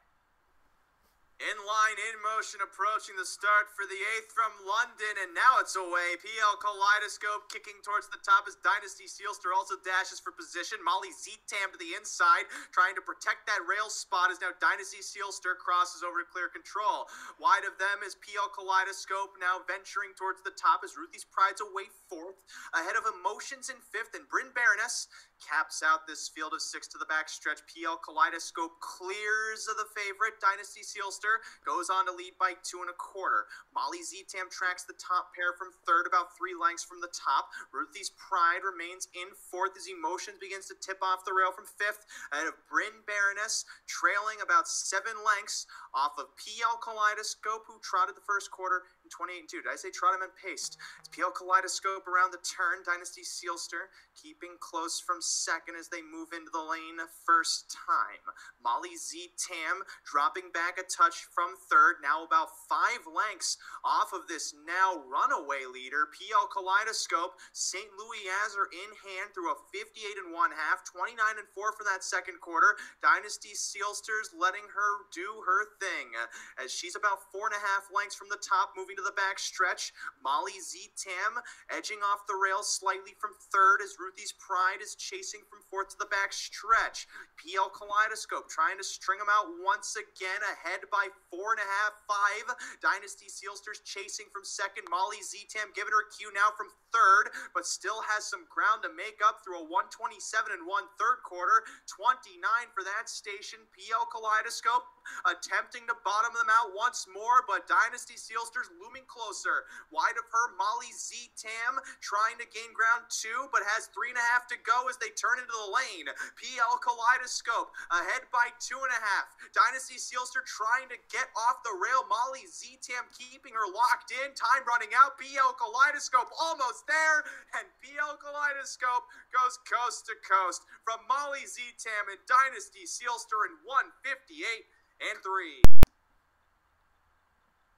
In line, in motion, approaching the start for the 8th from London, and now it's away. PL Kaleidoscope kicking towards the top as Dynasty Sealster also dashes for position. Molly Z-Tam to the inside, trying to protect that rail spot as now Dynasty Sealster crosses over to clear control. Wide of them is PL Kaleidoscope now venturing towards the top as Ruthie's Pride's away 4th. Ahead of Emotions in 5th, and Bryn Baroness caps out this field of 6 to the back stretch. PL Kaleidoscope clears of the favorite. Dynasty Sealster goes on to lead by 2 1/4. Molly Z-Tam tracks the top pair from 3rd, about 3 lengths from the top. Ruthie's Pride remains in 4th as Emotions begins to tip off the rail from 5th. Ahead of Bryn Baroness, trailing about 7 lengths off of PL Kaleidoscope, who trotted the first quarter in 28-2. Did I say trot? I meant paced. It's PL Kaleidoscope around the turn. Dynasty Sealster keeping close from 2nd as they move into the lane first time. Molly Z-Tam dropping back a touch from 3rd, now about 5 lengths off of this now runaway leader. PL Kaleidoscope, St. Louis has her in hand through a 58 1/2, 29-4 for that second quarter. Dynasty Sealster's letting her do her thing as she's about 4.5 lengths from the top, moving to the back stretch. Molly Z-Tam edging off the rails slightly from 3rd as Ruthie's Pride is chasing from 4th to the back stretch. PL Kaleidoscope trying to string them out once again, ahead by 4.5, 5. Dynasty Sealster's chasing from 2nd. Molly Z-Tam giving her cue now from 3rd, but still has some ground to make up through a 127 1/3 quarter. 29 for that station. PL Kaleidoscope attempting to bottom them out once more, but Dynasty Sealster's looming closer. Wide of her, Molly Z-Tam trying to gain ground 2, but has 3.5 to go as they turn into the lane. PL Kaleidoscope ahead by 2.5. Dynasty Sealster trying to get off the rail. Molly Z-Tam keeping her locked in. Time running out. PL Kaleidoscope almost there, and PL Kaleidoscope goes coast to coast from Molly Z-Tam and Dynasty Sealster in 158-3.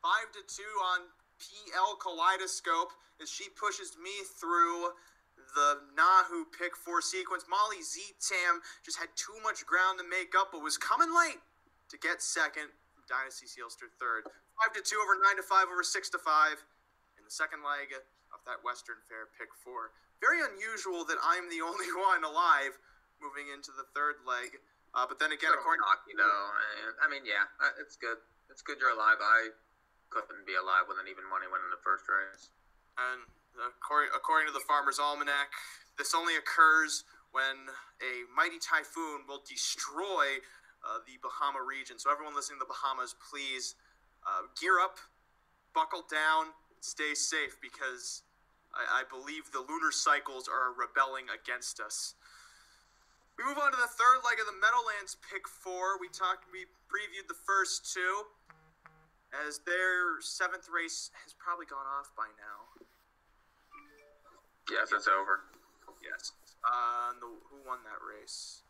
5-2 on PL Kaleidoscope as she pushes me through the NAHU Pick4 sequence. Molly Z-Tam just had too much ground to make up, but was coming late to get 2nd. Dynasty Sealster 3rd. 5-2 over 9-5 over 6-5 in the second leg of that Western Fair Pick4. Very unusual that I'm the only one alive moving into the 3rd leg. But then again, according to I mean, yeah, it's good. It's good you're alive. I couldn't be alive with an even money win in the first race. And according to the Farmer's Almanac, this only occurs when a mighty typhoon will destroy the Bahama region. So everyone listening to the Bahamas, please gear up, buckle down, stay safe, because I believe the lunar cycles are rebelling against us. We move on to the third leg of the Meadowlands Pick4. We previewed the first two, as their seventh race has probably gone off by now. Yes, it's over. Yes. Who won that race?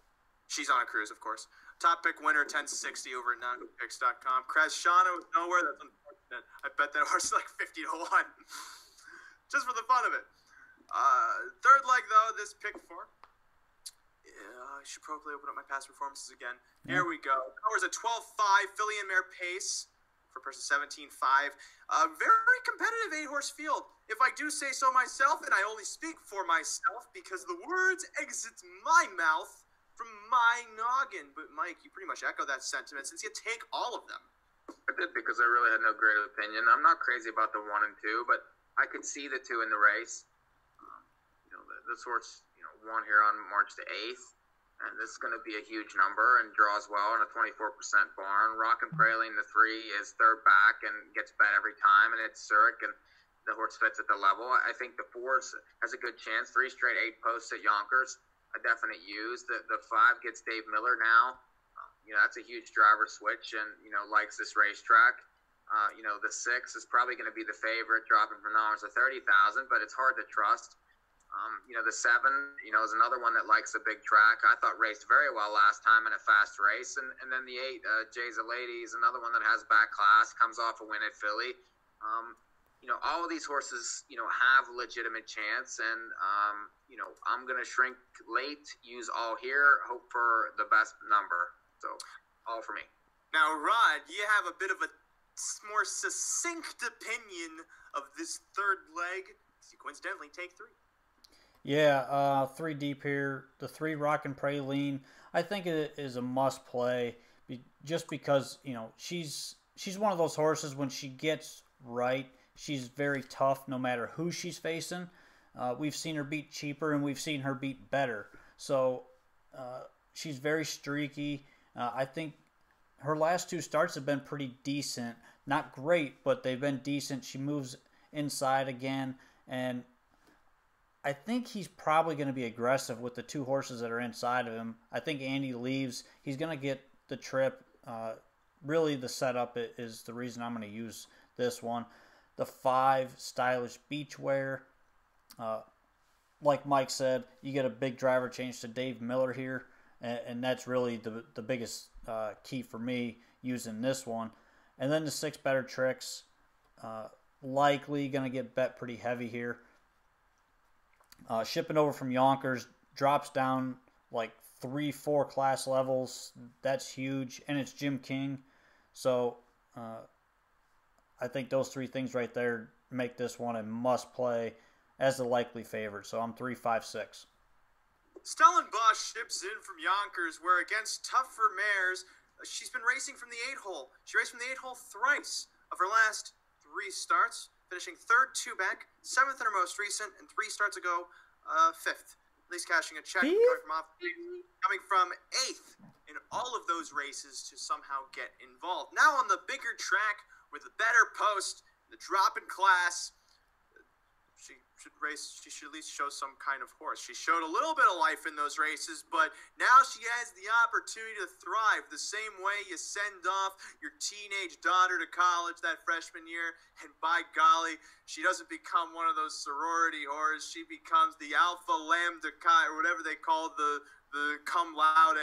She's on a cruise, of course. Top pick winner, 1060 over at NAHUpicks.com. Krashana was nowhere. That's unfortunate. I bet that horse is like 50 to 1. Just for the fun of it. Third leg, though, this Pick4. I should probably open up my past performances again. Here we go. Powers a 12.5 filly and mare pace for person 17.5. A very competitive 8-horse field, if I do say so myself, and I only speak for myself because the words exit my mouth from my noggin. But Mike, you pretty much echo that sentiment since you take all of them. I did because I really had no great opinion. I'm not crazy about the 1 and 2, but I could see the 2 in the race. This horse, won here on March the 8th, and this is going to be a huge number and draws well in a 24% barn. Rockin' Praline, the 3, is third back and gets bet every time, and it's Zurich, and the horse fits at the level. I think the 4 has a good chance. 3 straight 8 posts at Yonkers, a definite use. The 5 gets Dave Miller now. That's a huge driver switch, and likes this racetrack. The 6 is probably going to be the favorite, dropping from $30,000, but it's hard to trust. The 7, is another one that likes a big track. I thought raced very well last time in a fast race. And then the 8, Jay's a Lady, is another one that has back class, comes off a win at Philly. All of these horses, have legitimate chance. And, I'm going to shrink late, use all here, hope for the best number. So, all for me. Now, Rod, you have a bit of a more succinct opinion of this third leg. You coincidentally take 3. Yeah, 3 deep here. The 3 Rockin' Praline, I think it is a must play, just because she's one of those horses. When she gets right, she's very tough no matter who she's facing. We've seen her beat cheaper and we've seen her beat better. So she's very streaky. I think her last 2 starts have been pretty decent. Not great, but they've been decent. She moves inside again, and I think he's probably going to be aggressive with the 2 horses that are inside of him. I think Andy leaves. He's going to get the trip. Really, the setup is the reason I'm going to use this one. The 5, Stylish Beachwear. Like Mike said, you get a big driver change to Dave Miller here, and that's really the biggest key for me using this one. And then the 6 Better Tricks. Likely going to get bet pretty heavy here. Shipping over from Yonkers, drops down like 3-4 class levels. That's huge, and it's Jim King. So I think those 3 things right there make this one a must play as the likely favorite. So I'm 3, 5, 6. Stellenbosch ships in from Yonkers, where against tougher mares, she's been racing from the 8-hole. She raced from the 8-hole thrice of her last 3 starts, finishing 3rd 2 back, 7th in her most recent, and 3 starts ago, 5th. At least cashing a check, coming from 8th in all of those races to somehow get involved. Now on the bigger track with a better post, the drop in class, she should at least show some kind of horse. She showed a little bit of life in those races, but now she has the opportunity to thrive the same way you send off your teenage daughter to college that freshman year, and by golly, she doesn't become one of those sorority horses. She becomes the Alpha Lambda Chi, or whatever they call the cum laude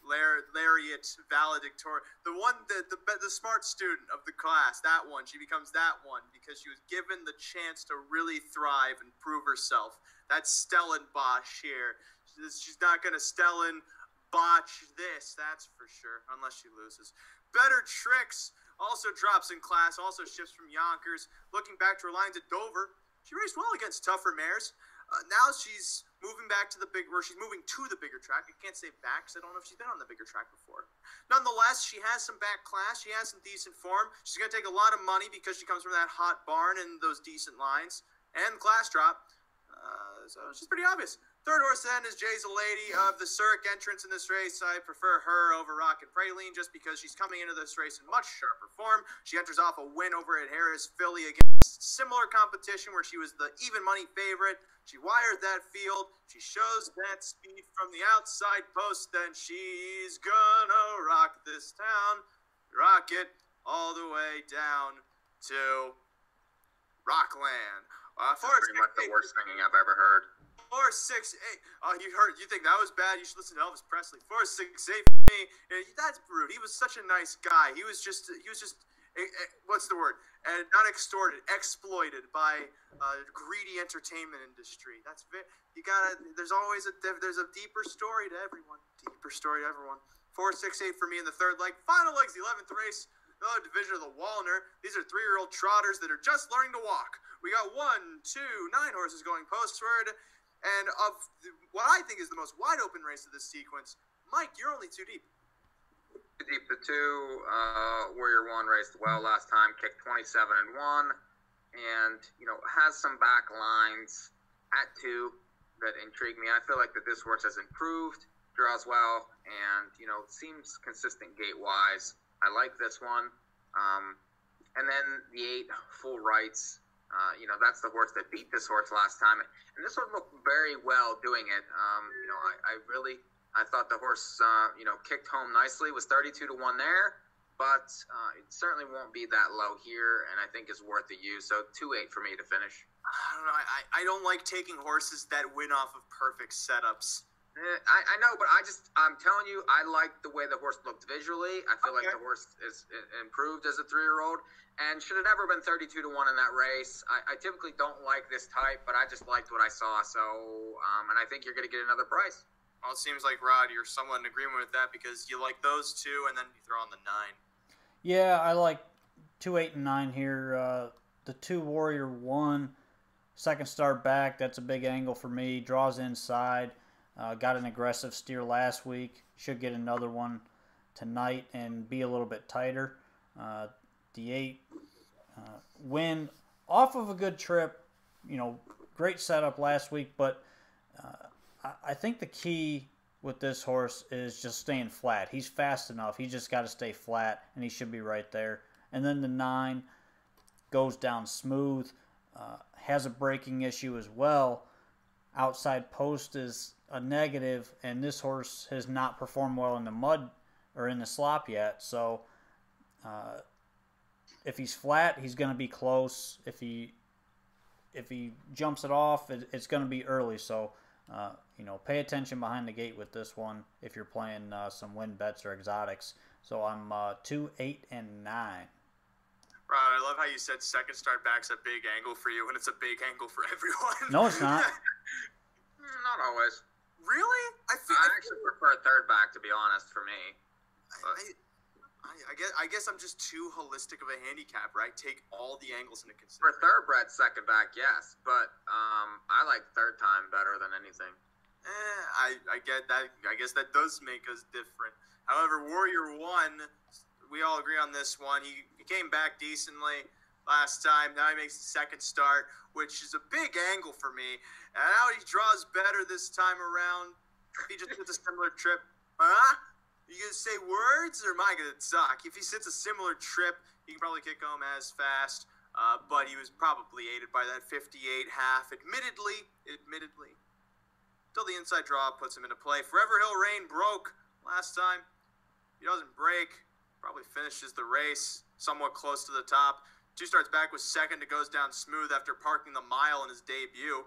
lariat valedictorian, the smart student of the class. That one, she becomes that one because she was given the chance to really thrive and prove herself. That's Stellenbosch here. She's not going to Stellenbosch this, that's for sure, unless she loses. Better Tricks also drops in class, also shifts from Yonkers. Looking back to her lines at Dover, she raced well against tougher mares. Now she's moving she's moving to the bigger track. I can't say back because I don't know if she's been on the bigger track before. Nonetheless, she has some back class. She has some decent form. She's going to take a lot of money because she comes from that hot barn and those decent lines. And class drop. So she's pretty obvious. Third horse then is Jay's a Lady of the Zurich entrance in this race. I prefer her over Rock and Praline just because she's coming into this race in much sharper form. She enters off a win over at Harris Philly against similar competition where she was the even money favorite. She wired that field. She shows that speed from the outside post. Then she's gonna rock this town. Rock it all the way down to Rockland. Pretty much the worst thing I've ever heard. 4-6-8. Oh, you think that was bad? You should listen to Elvis Presley. 4-6-8 for me. That's rude. He was such a nice guy. He was just what's the word? And not extorted, exploited by greedy entertainment industry. There's always a deeper story to everyone. 4-6-8 for me in the third leg. Final leg's the 11th race. Another division of the Walner. These are 3-year-old trotters that are just learning to walk. We got 1, 2, 9 horses going postward. And of what I think is the most wide open race of this sequence, Mike, you're only too deep. Too deep. The 2 Warrior 1 raced well last time, kicked 27-1, and has some back lines at 2 that intrigue me. I feel like that this horse has improved, draws well, and seems consistent gate wise. I like this one. And then the 8 Full Rights. That's the horse that beat this horse last time. And this one looked very well doing it. I thought the horse, kicked home nicely. Was 32-1 there, but it certainly won't be that low here, and I think is worth a use. So 2-8 for me to finish. I don't know. I don't like taking horses that win off of perfect setups. I know, but I'm telling you, I like the way the horse looked visually. I feel like the horse is improved as a 3-year-old, and should have never been 32-1 in that race. I typically don't like this type, but I just liked what I saw. So, and I think you're going to get another price. Well, it seems like, Rod, you're somewhat in agreement with that because you like those 2, and then you throw on the 9. Yeah, I like 2, 8, and 9 here. The 2 Warrior 1, second start back. That's a big angle for me. Draws inside. Got an aggressive steer last week. Should get another one tonight and be a little bit tighter. The 8 win off of a good trip. Great setup last week, but I think the key with this horse is just staying flat. He's fast enough. He just got to stay flat, and he should be right there. And then the 9 goes down smooth. Has a braking issue as well. Outside post is a negative, and this horse has not performed well in the mud or in the slop yet. So if he's flat, he's going to be close. If he jumps it off, it's going to be early. So pay attention behind the gate with this one if you're playing some win bets or exotics. So I'm 2, 8, and 9. Rod, I love how you said second start back's a big angle for you, and it's a big angle for everyone. No, it's not. Not always. Really? I actually prefer a third back, to be honest, for me. I guess I'm just too holistic of a handicap, right? Take all the angles into consideration. For thoroughbred second back, yes, but I like third time better than anything. I get that. I guess that does make us different. However, Warrior 1, we all agree on this one. He came back decently last time. Now he makes the second start, which is a big angle for me. And now he draws better this time around. He just hits a similar trip. Huh? You gonna say words, or am I gonna talk? If he sits a similar trip, he can probably kick home as fast. But he was probably aided by that 58 half. Admittedly. Till the inside draw puts him into play. Forever Hill Rain broke last time. He doesn't break. Probably finishes the race somewhat close to the top. 2 starts back with second. It goes down smooth after parking the mile in his debut.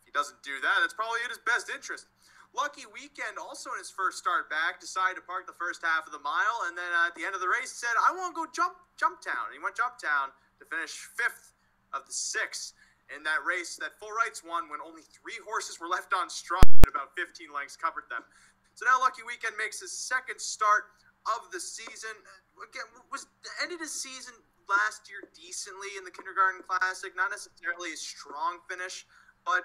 If he doesn't do that, that's probably in his best interest. Lucky Weekend, also in his first start back, decided to park the first half of the mile, and then at the end of the race said, I want to go jump town. And he went jump town to finish 5th of the 6 in that race that Full Rights won when only 3 horses were left on strong and about 15 lengths covered them. So now Lucky Weekend makes his second start of the season. Again, ended his season last year decently in the Kindergarten Classic. Not necessarily a strong finish, but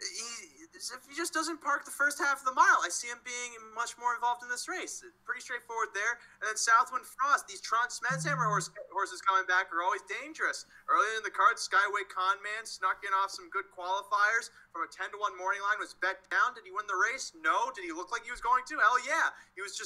If he just doesn't park the first half of the mile, I see him being much more involved in this race. Pretty straightforward there. And then Southwind Frost, these Tron Smedhammer horses coming back are always dangerous. Earlier in the card, Skyway Conman snuck in off some good qualifiers from a 10-1 morning line, was bet down. Did he win the race? No. Did he look like he was going to? Hell yeah. He was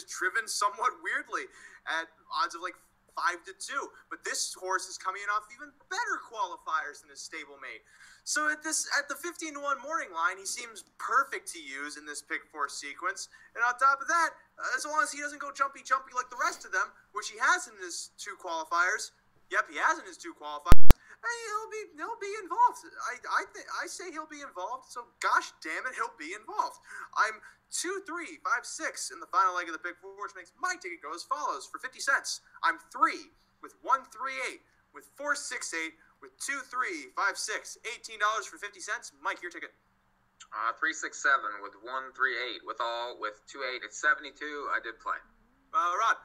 driven somewhat weirdly at odds of like 5-2. But this horse is coming in off even better qualifiers than his stablemate. So at the 15-1 morning line, he seems perfect to use in this Pick4 sequence. And on top of that, as long as he doesn't go jumpy like the rest of them, which he has in his 2 qualifiers. Yep, he has in his 2 qualifiers. He'll be involved. I say he'll be involved. So gosh damn it, he'll be involved. I'm 2, 3, 5, 6 in the final leg of the Pick4, which makes my ticket go as follows. For 50 cents, I'm 3 with 1, 3, 8 with 4, 6, 8. With 2, 3, 5, 6, $18 for 50 cents. Mike, your ticket. 367 with 1, 3, 8 with 2, 8. It's 72. I did play. Rod.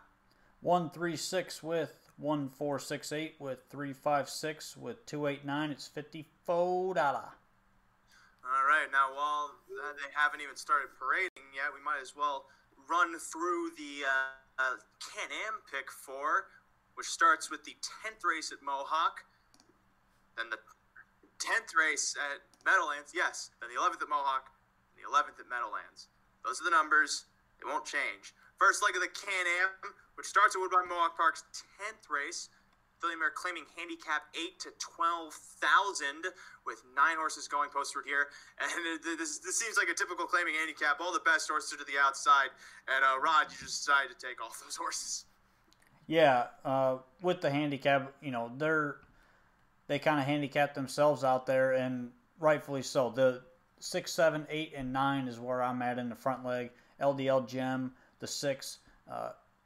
136 with 1, 4, 6, 8 with 3, 5, 6 with 2, 8, 9. It's $54. All right. Now, while they haven't even started parading yet, we might as well run through the Can-Am Pick4, which starts with the 10th race at Mohawk. Then the 10th race at Meadowlands, yes. Then the 11th at Mohawk, and the 11th at Meadowlands. Those are the numbers. They won't change. First leg of the Can-Am, which starts at Woodbine Mohawk Park's 10th race. Filly Mare claiming handicap 8 to 12,000 with 9 horses going posted here. And this seems like a typical claiming handicap. All the best horses are to the outside. And Rod, you just decided to take all those horses. Yeah, with the handicap, they kind of handicapped themselves out there, and rightfully so. The 6, 7, 8, and 9 is where I'm at in the front leg. LDL Gem, the 6,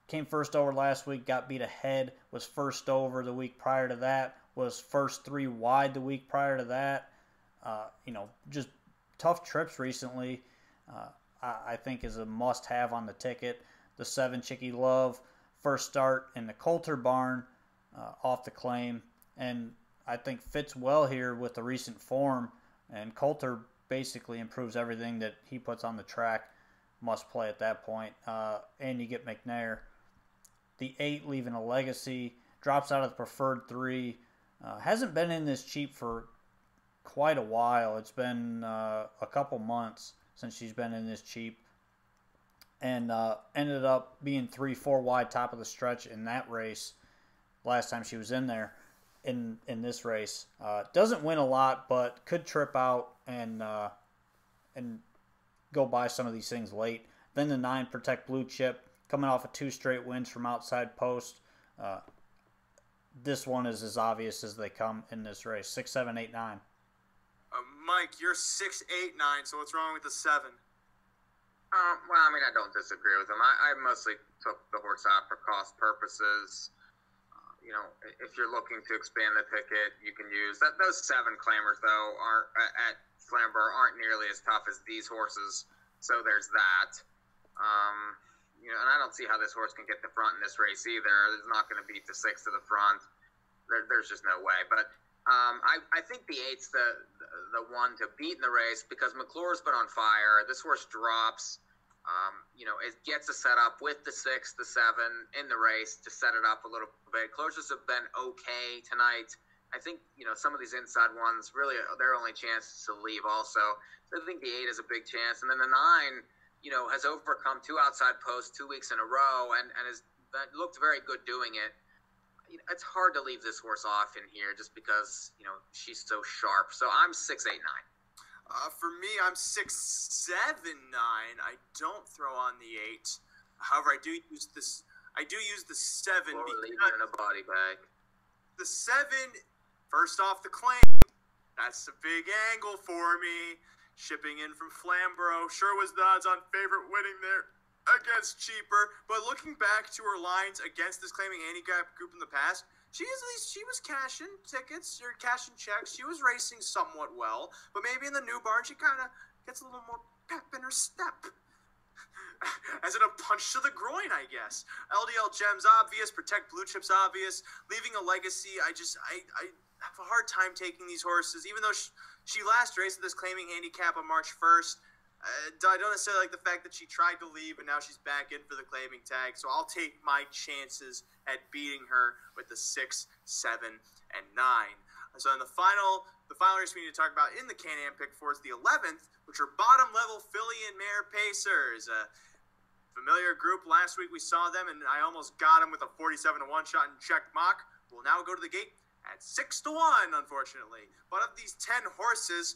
came first over last week, got beat ahead, was first over the week prior to that, was first 3 wide the week prior to that. Just tough trips recently, I think is a must-have on the ticket. The 7, Chicky Love, first start in the Coulter barn off the claim, and I think fits well here with the recent form, and Coulter basically improves everything that he puts on the track. Must play at that point. And you get McNair. The 8, Leaving a Legacy, drops out of the preferred 3. Hasn't been in this cheap for quite a while. It's been a couple months since she's been in this cheap. And ended up being 3, 4 wide top of the stretch in that race last time she was in there. In this race, doesn't win a lot, but could trip out and go by some of these things late. Then the 9, Protect Blue Chip, coming off of 2 straight wins from outside post. This one is as obvious as they come in this race. 6, 7, 8, 9. Mike, you're 6, 8, 9. So what's wrong with the 7? Well, I mean, I don't disagree with him. I mostly took the horse out for cost purposes. If you're looking to expand the ticket, you can use that. Those 7 claimers, though, at Flamborough aren't nearly as tough as these horses. So there's that. And I don't see how this horse can get the front in this race either. It's not going to beat the 6 to the front. There's just no way. But I think the 8's the one to beat in the race because McClure's been on fire. This horse drops. It gets a setup with the 6, the 7 in the race to set it up a little bit. Closures have been okay tonight. I think, some of these inside ones, really, their only chance to leave also. So I think the 8 is a big chance. And then the 9, has overcome 2 outside posts 2 weeks in a row and has looked very good doing it. It's hard to leave this horse off in here just because, she's so sharp. So I'm 6, 8, 9. For me, I'm 6, 7, 9. I don't throw on the 8. However, I do use this. I do use the 7 Or because leave it in a body bag. the 7, first off the claim, that's a big angle for me. Shipping in from Flamborough sure was the odds on favorite winning there against cheaper. But looking back to her lines against this claiming handicap group in the past, she was cashing tickets or cashing checks. She was racing somewhat well, but maybe in the new barn she kind of gets a little more pep in her step. As in a punch to the groin, I guess. LDL Gem's obvious, Protect Blue Chip's obvious, Leaving a Legacy. have a hard time taking these horses, even though she last raced at this claiming handicap on March 1st. I don't necessarily like the fact that she tried to leave and now she's back in for the claiming tag. So I'll take my chances at beating her with the 6, 7, and 9. So in the final race we need to talk about in the Can-Am Pick4's, the 11th, which are bottom level filly and mare pacers. Familiar group. Last week we saw them and I almost got them with a 47-1 shot in check mock. We'll now go to the gate at 6-1, unfortunately. But of these 10 horses,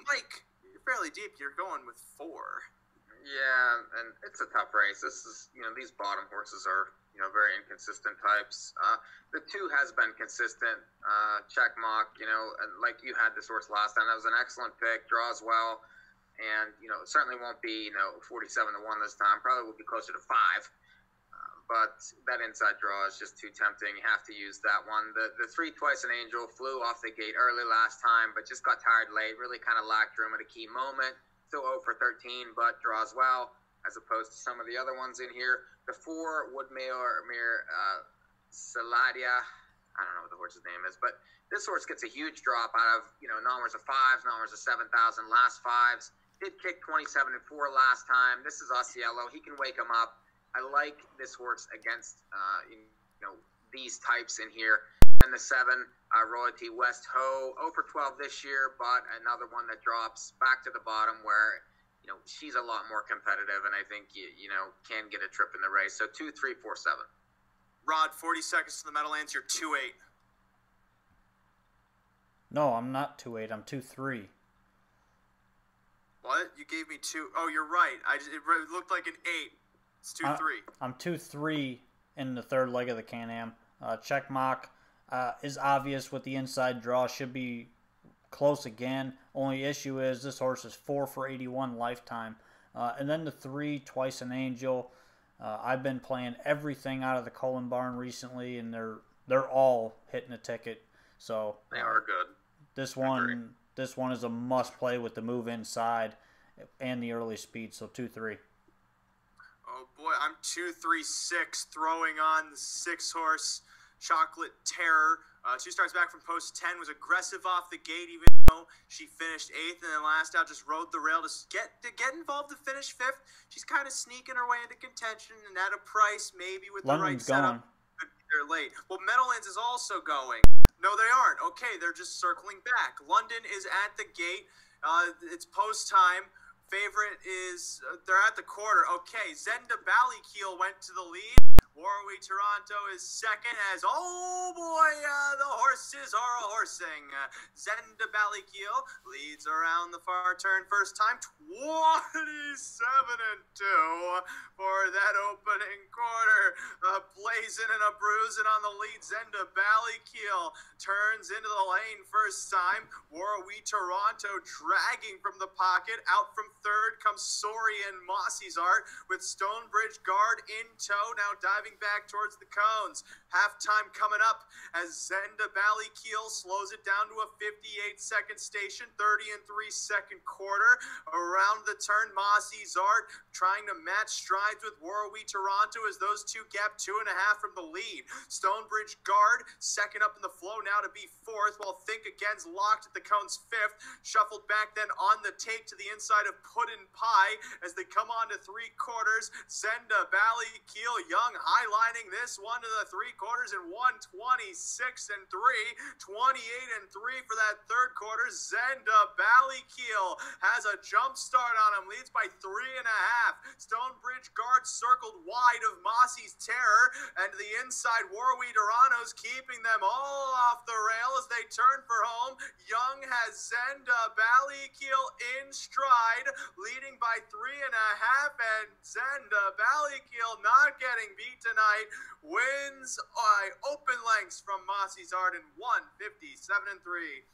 Mike, you're fairly deep. You're going with 4. Yeah, and it's a tough race. This is, these bottom horses are, very inconsistent types. The 2 has been consistent. Check mock, and like you had this horse last time. That was an excellent pick. Draws well. And, it certainly won't be, 47-1 this time. Probably will be closer to 5. But that inside draw is just too tempting. You have to use that one. The 3 Twice an Angel flew off the gate early last time, but just got tired late. Really kind of lacked room at a key moment. Still 0 for 13, but draws well, as opposed to some of the other ones in here. The 4 Woodmere Saladia. I don't know what the horse's name is, but this horse gets a huge drop out of, numbers of 5s, numbers of 7,000, last 5s. Did kick 27-4 last time. This is Osceola. He can wake him up. I like this horse against, these types in here. And the 7, Royalty West Ho, 0 for 12 this year, but another one that drops back to the bottom where, she's a lot more competitive, and I think, can get a trip in the race. So 2, 3, 4, 7. Rod, 40 seconds to the Meadowlands. You're 2-8. No, I'm not 2-8. I'm 2-3. What? You gave me 2. Oh, you're right. It looked like an 8. It's 2-3. I'm 2-3 in the third leg of the Can-Am. Check mock is obvious with the inside draw. Should be close again. Only issue is this horse is 4 for 81 lifetime. And then the 3 Twice an Angel. I've been playing everything out of the Cullen barn recently, and they're all hitting a ticket. So they are good. This one is a must play with the move inside and the early speed. So 2-3. Oh boy, I'm 2-3-6, throwing on the 6-horse Chocolate Terror. She starts back from post 10, was aggressive off the gate, even though she finished 8th, and then last out just rode the rail to get involved to finish 5th. She's kind of sneaking her way into contention, and at a price, maybe with London's the right setup, going. could be there late. Well, Meadowlands is also going. No, they aren't. Okay, they're just circling back. London is at the gate. It's post time. Favorite is, they're at the quarter. Okay, Zenda Ballykiel went to the lead. Warwick Toronto is second as, oh boy, the horses are a-horsing. Zenda Ballykiel leads around the far turn first time, 27-2 for that opening quarter. Blazing and a bruising on the lead. Zenda Ballykiel turns into the lane first time. Warwick Toronto dragging from the pocket. Out from third comes Sorian Mossy's Art with Stonebridge Guard in tow, now diving back towards the cones. Halftime coming up as Zenda Ballykiel slows it down to a 58-second station, 30-3 quarter. Around the turn, Mossy's Art trying to match strides with Warwick Toronto as those two gap 2.5 from the lead. Stonebridge Guard second up in the flow now to be 4th, while Think Again's locked at the cones 5th. Shuffled back then on the take to the inside of Puddin' Pie as they come on to 3 quarters. Zenda Ballykiel Young highlighting this one to the 3 quarters in 1:26-3, 28-3 for that third quarter. Zenda Ballykiel has a jump start on him, leads by 3.5. Stonebridge Guard circled wide of Mossy's Terror, and to the inside, Warwick Toronto's keeping them all off the rail as they turn for home. Young has Zenda Ballykiel in stride, leading by 3.5, and Zenda Ballykiel not getting beat tonight, wins by open lengths from Mossy's Art in 1:57-3.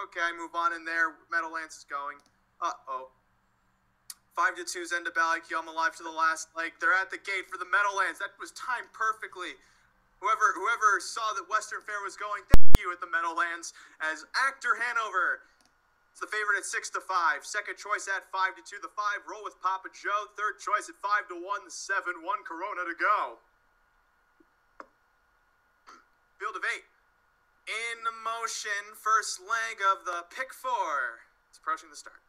Okay, I move on in there. Meadowlands is going. 5-2, Zenda Ballykiel. I'm alive to the last leg. They're at the gate for the Meadowlands. That was timed perfectly. Whoever saw that Western Fair was going, thank you at the Meadowlands, as Actor Hanover is the favorite at 6-5. Second choice at 5-2. The 5, Roll with Papa Joe. Third choice at 5-1. The 7, 1 Corona to go. Field of 8. In motion, first leg of the Pick4. It's approaching the start.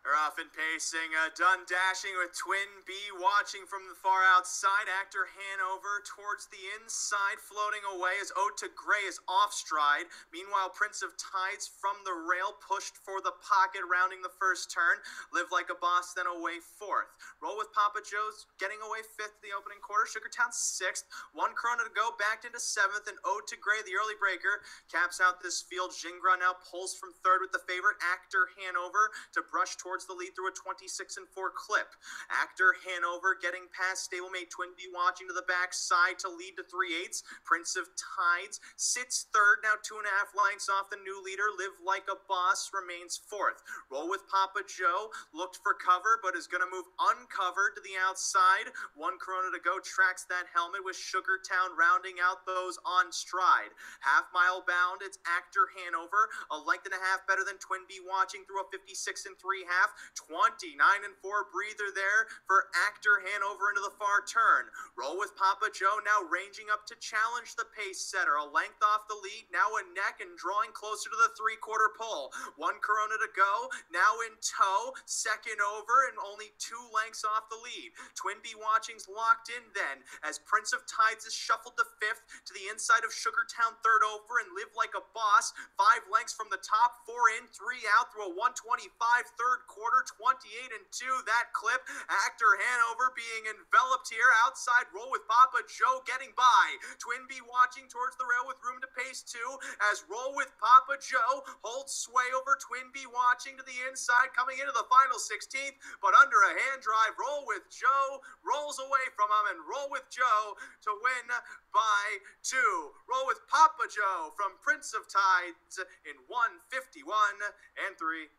They're off and pacing, done dashing with Twin B watching from the far outside. Actor Hanover towards the inside, floating away as Ode to Gray is off stride. Meanwhile, Prince of Tides from the rail pushed for the pocket, rounding the first turn. Live Like a Boss then away fourth. Roll with Papa Joe's getting away fifth the opening quarter. Sugartown sixth. 1 Corona to go, backed into seventh, and Ode to Gray, the early breaker, caps out this field. Jingra now pulls from third with the favorite Actor Hanover to brush towards the lead through a 26-4 clip. Actor Hanover getting past stablemate Twin B watching to the backside to lead to 3/8. Prince of Tides sits third, now 2.5 lengths off the new leader. Live Like a Boss remains fourth. Roll with Papa Joe looked for cover but is going to move uncovered to the outside. 1 Corona to go, tracks that helmet with Sugartown rounding out those on stride. Half mile bound, it's Actor Hanover, a length and a half better than Twin B watching through a 56 3/2. 29-4 breather there for Actor Hanover into the far turn. Roll with Papa Joe now ranging up to challenge the pace setter. A length off the lead, now a neck and drawing closer to the 3/4 pull. 1 Corona to go, now in tow, second over and only 2 lengths off the lead. Twin B watching's locked in then as Prince of Tides is shuffled to fifth to the inside of Sugartown third over, and Live Like a Boss 5 lengths from the top, 4 in, 3 out through a 125 third quarter, 28-2 that clip. Actor Hanover being enveloped here outside. Roll with Papa Joe getting by. Twin B watching towards the rail with room to pace too as Roll with Papa Joe holds sway over Twin B watching to the inside, coming into the final 16th, but under a hand drive. Roll with Joe rolls away from him, and Roll with Joe to win by 2. Roll with Papa Joe from Prince of Tides in 1:51-3.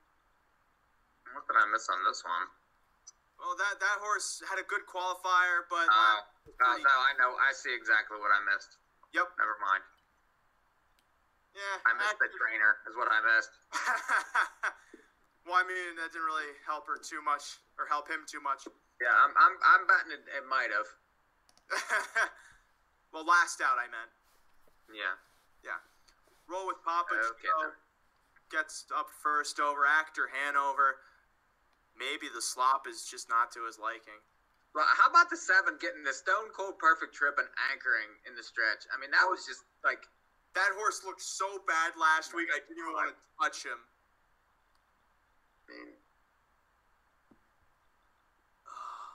What did I miss on this one? Well, that horse had a good qualifier, but... no, I know. I see exactly what I missed. Yep. Never mind. Yeah. I missed the trainer, is what I missed. Well, I mean, that didn't really help her too much, or help him too much. Yeah, I'm betting it might have. Well, last out, I meant. Yeah. Yeah. Roll with Papa Okay, Joe gets up first over Actor Hanover. Maybe the slop is just not to his liking. Well, how about the 7 getting the stone cold perfect trip and anchoring in the stretch? I mean, that was just like... That horse looked so bad last week, I didn't even want to touch him. I mean,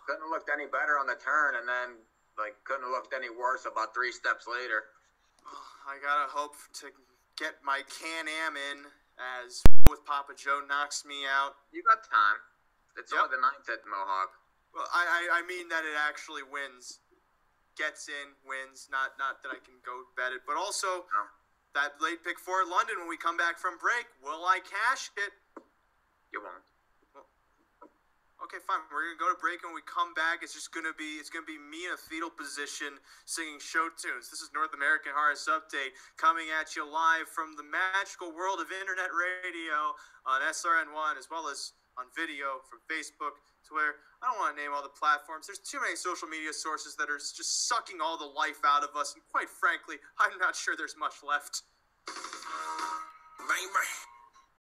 couldn't have looked any better on the turn, and then, like, couldn't have looked any worse about 3 steps later. I gotta hope to get my Can-Am in as with Papa Joe knocks me out. You got time. It's Yep. only the 9th at Mohawk. Well, I mean that it actually wins. Gets in, wins. Not that I can go bet it, but also that late Pick4 at London when we come back from break. Will I cash it? You won't. Okay, fine. We're gonna go to break, and when we come back, it's gonna be me in a fetal position singing show tunes. This is North American Harness Update coming at you live from the magical world of internet radio on SRN1, as well as on video from Facebook, Twitter. I don't want to name all the platforms. There's too many social media sources that are just sucking all the life out of us, and quite frankly, I'm not sure there's much left. Bang, bang.